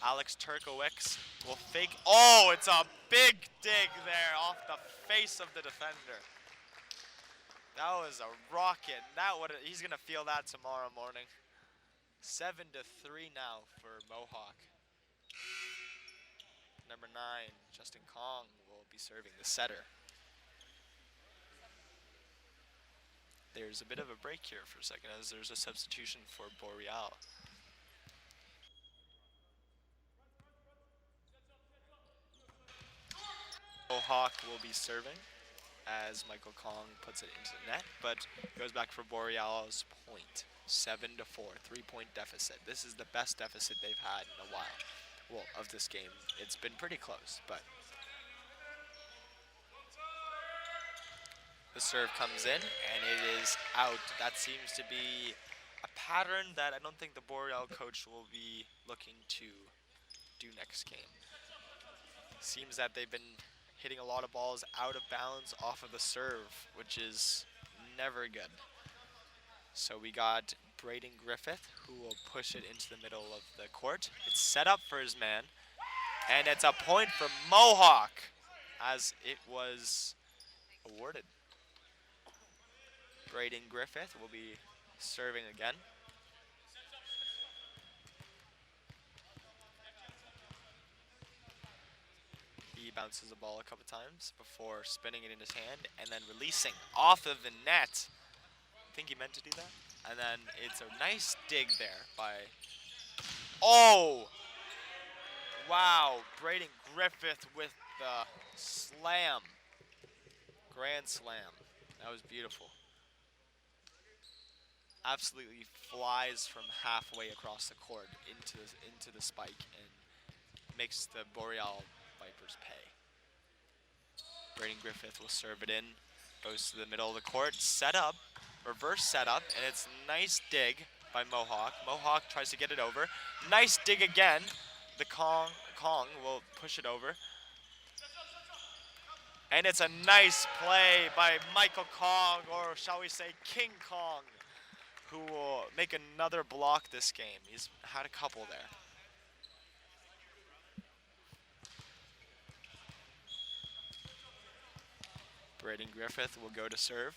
Alex Turkowicz will fake. Oh, it's a big dig there off the face of the defender. That was a rocket. He's gonna feel that tomorrow morning. 7-3 now for Mohawk. Number 9, Justin Kong will be serving the setter. There's a bit of a break here for a second as there's a substitution for Boreal. Mohawk will be serving as Michael Kong puts it into the net, but goes back for Boreal's point. 7-4, 3-point deficit. This is the best deficit they've had in a while. Well, of this game. It's been pretty close, but the serve comes in, and it is out. That seems to be a pattern that I don't think the Boreal coach will be looking to do next game. Seems that they've been hitting a lot of balls out of bounds off of the serve, which is never good. So we got Braden Griffith, who will push it into the middle of the court. It's set up for his man, and it's a point for Mohawk as it was awarded. Braden Griffith will be serving again. He bounces the ball a couple times before spinning it in his hand and then releasing off of the net. I think he meant to do that. And then it's a nice dig there by, oh! Wow, Braden Griffith with the slam. Grand slam. That was beautiful. Absolutely flies from halfway across the court into the spike and makes the Boreal Vipers pay. Braden Griffith will serve it in, goes to the middle of the court, set up, reverse setup, and it's a nice dig by Mohawk. Mohawk tries to get it over. Nice dig again. The Kong will push it over. And it's a nice play by Michael Kong, or shall we say King Kong, who will make another block this game. He's had a couple there. Braden Griffith will go to serve.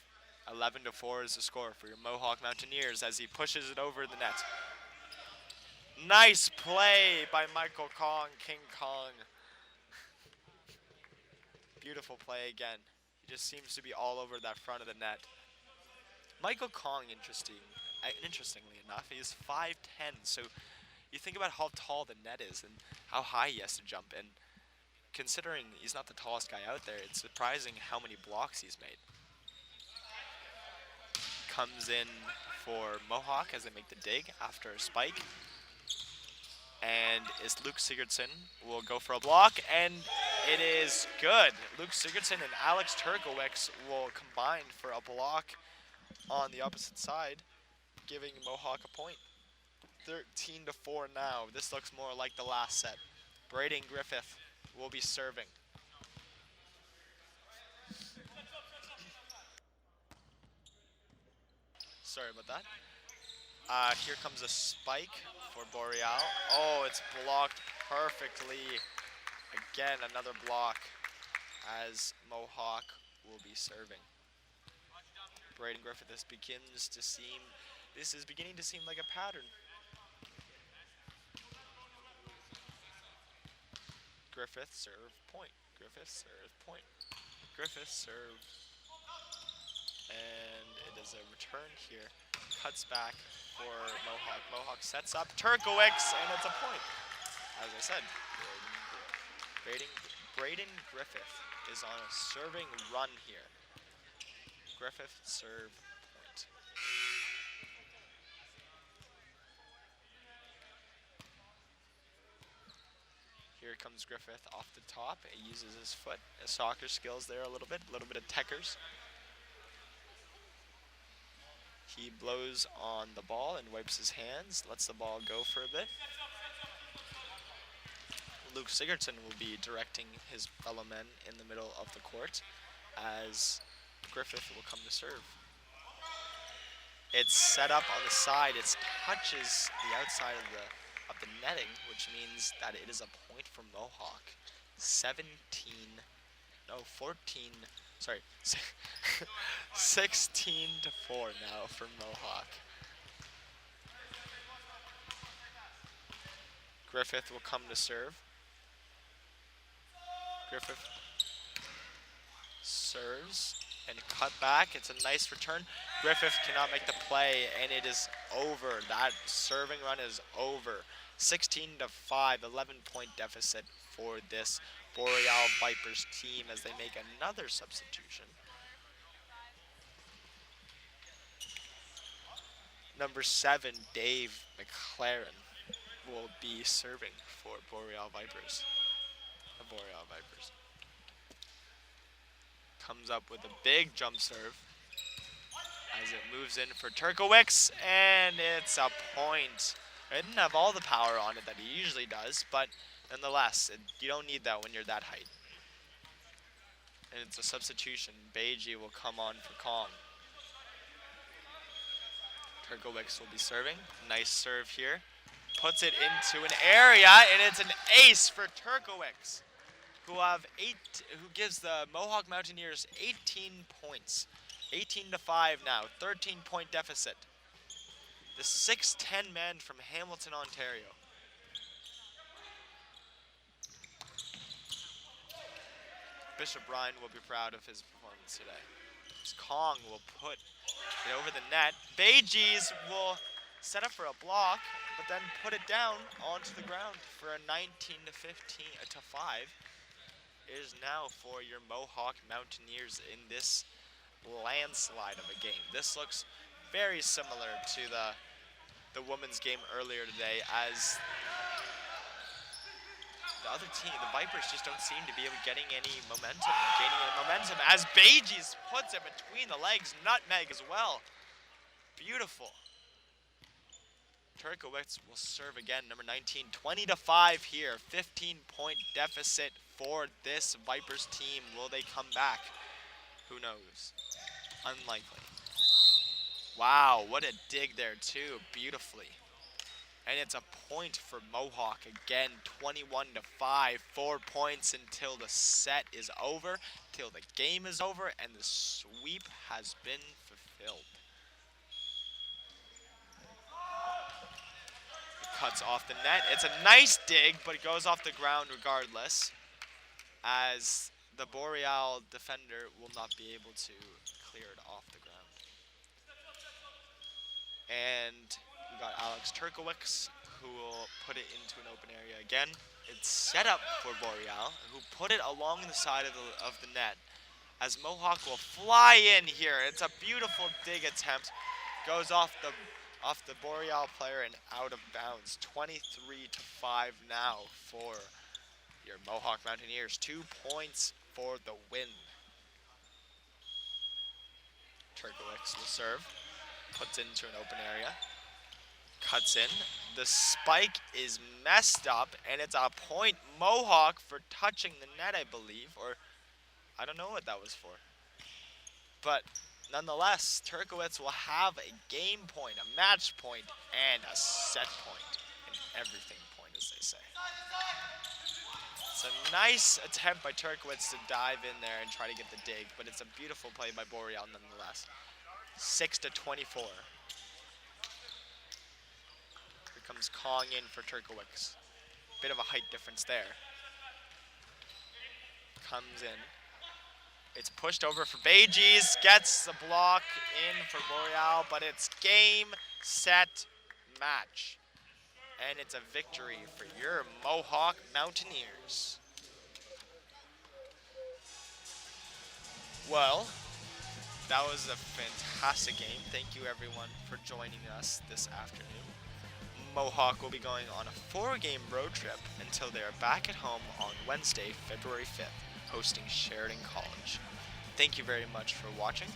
11-4 is the score for your Mohawk Mountaineers as he pushes it over the net. Nice play by Michael Kong, King Kong. Beautiful play again. He just seems to be all over that front of the net. Michael Kong, interestingly enough, he's 5'10", so you think about how tall the net is and how high he has to jump, and considering he's not the tallest guy out there, it's surprising how many blocks he's made. Comes in for Mohawk as they make the dig after a spike. And is Luke Sigurdsson will go for a block, and it is good. Luke Sigurdsson and Alex Turkowicz will combine for a block on the opposite side, giving Mohawk a point. 13-4 now. This looks more like the last set. Braden Griffith will be serving. Sorry about that. Here comes a spike for Boreal. Oh, it's blocked perfectly. Again, another block as Mohawk will be serving. Braden Griffith, this is beginning to seem like a pattern. Griffith serve point. Griffith serve point. Griffith serve. And it is a return here. Cuts back for Mohawk. Mohawk sets up Turkowicz, and it's a point. As I said, Braden Griffith is on a serving run here. Griffith serve point. Here comes Griffith off the top. He uses his foot, his soccer skills there a little bit of techers. He blows on the ball and wipes his hands, lets the ball go for a bit. Luke Sigurdsson will be directing his fellow men in the middle of the court as Griffith will come to serve. It's set up on the side. It touches the outside of the netting, which means that it is a point for Mohawk. 16-4 now for Mohawk. Griffith will come to serve. Griffith serves and cut back. It's a nice return. Griffith cannot make the play, and it is over. That serving run is over. 16-5, 11-point deficit for this Boreal Vipers team as they make another substitution. Number 7, Dave McLaren, will be serving for Boreal Vipers. The Boreal Vipers. Comes up with a big jump serve as it moves in for Turkowicz, and it's a point. It didn't have all the power on it that he usually does, but nonetheless, you don't need that when you're that height. And it's a substitution. Beiji will come on for Kong. Turkowicz will be serving. Nice serve here. Puts it into an area, and it's an ace for Turkowicz, who gives the Mohawk Mountaineers 18 points. 18-5 now, 13-point deficit. The 6'10" man from Hamilton, Ontario. Bishop Ryan will be proud of his performance today. Kong will put it over the net. Beijis will set up for a block, but then put it down onto the ground for a 19-5. It is now for your Mohawk Mountaineers in this landslide of a game. This looks very similar to the women's game earlier today, as the other team, the Vipers, just don't seem to be gaining any momentum, as Beijis puts it between the legs, nutmeg as well. Beautiful. Turkowicz will serve again, number 19, 20-5 here, 15-point deficit for this Vipers team. Will they come back? Who knows? Unlikely. Wow, what a dig there too, beautifully. And it's a point for Mohawk again, 21-5, 4 points until the set is over, till the game is over, and the sweep has been fulfilled. cuts off the net. It's a nice dig, but it goes off the ground regardless, as the Boreal defender will not be able to clear it off the ground. And we got Alex Turkowicz, who will put it into an open area again. It's set up for Boreal, who put it along the side of the net, as Mohawk will fly in here. It's a beautiful dig attempt. Goes off the Boreal player and out of bounds. 23-5 now for your Mohawk Mountaineers. 2 points for the win. Turkowicz will serve. Puts into an open area. Cuts in. The spike is messed up, and it's a point Mohawk for touching the net, I believe. Or, I don't know what that was for. But, nonetheless, Turkowicz will have a game point, a match point, and a set point. An everything point, as they say. It's a nice attempt by Turkowicz to dive in there and try to get the dig, but it's a beautiful play by Boreal nonetheless. 6-24. Here comes Kong in for Turkowicz. Bit of a height difference there. Comes in. It's pushed over for Bages, gets the block in for Boreal, but it's game, set, match. And it's a victory for your Mohawk Mountaineers. Well, that was a fantastic game. Thank you everyone for joining us this afternoon. Mohawk will be going on a 4-game road trip until they are back at home on Wednesday, February 5th, hosting Sheridan College. Thank you very much for watching.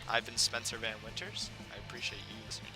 I've been Spencer Van Winters. I appreciate you listening.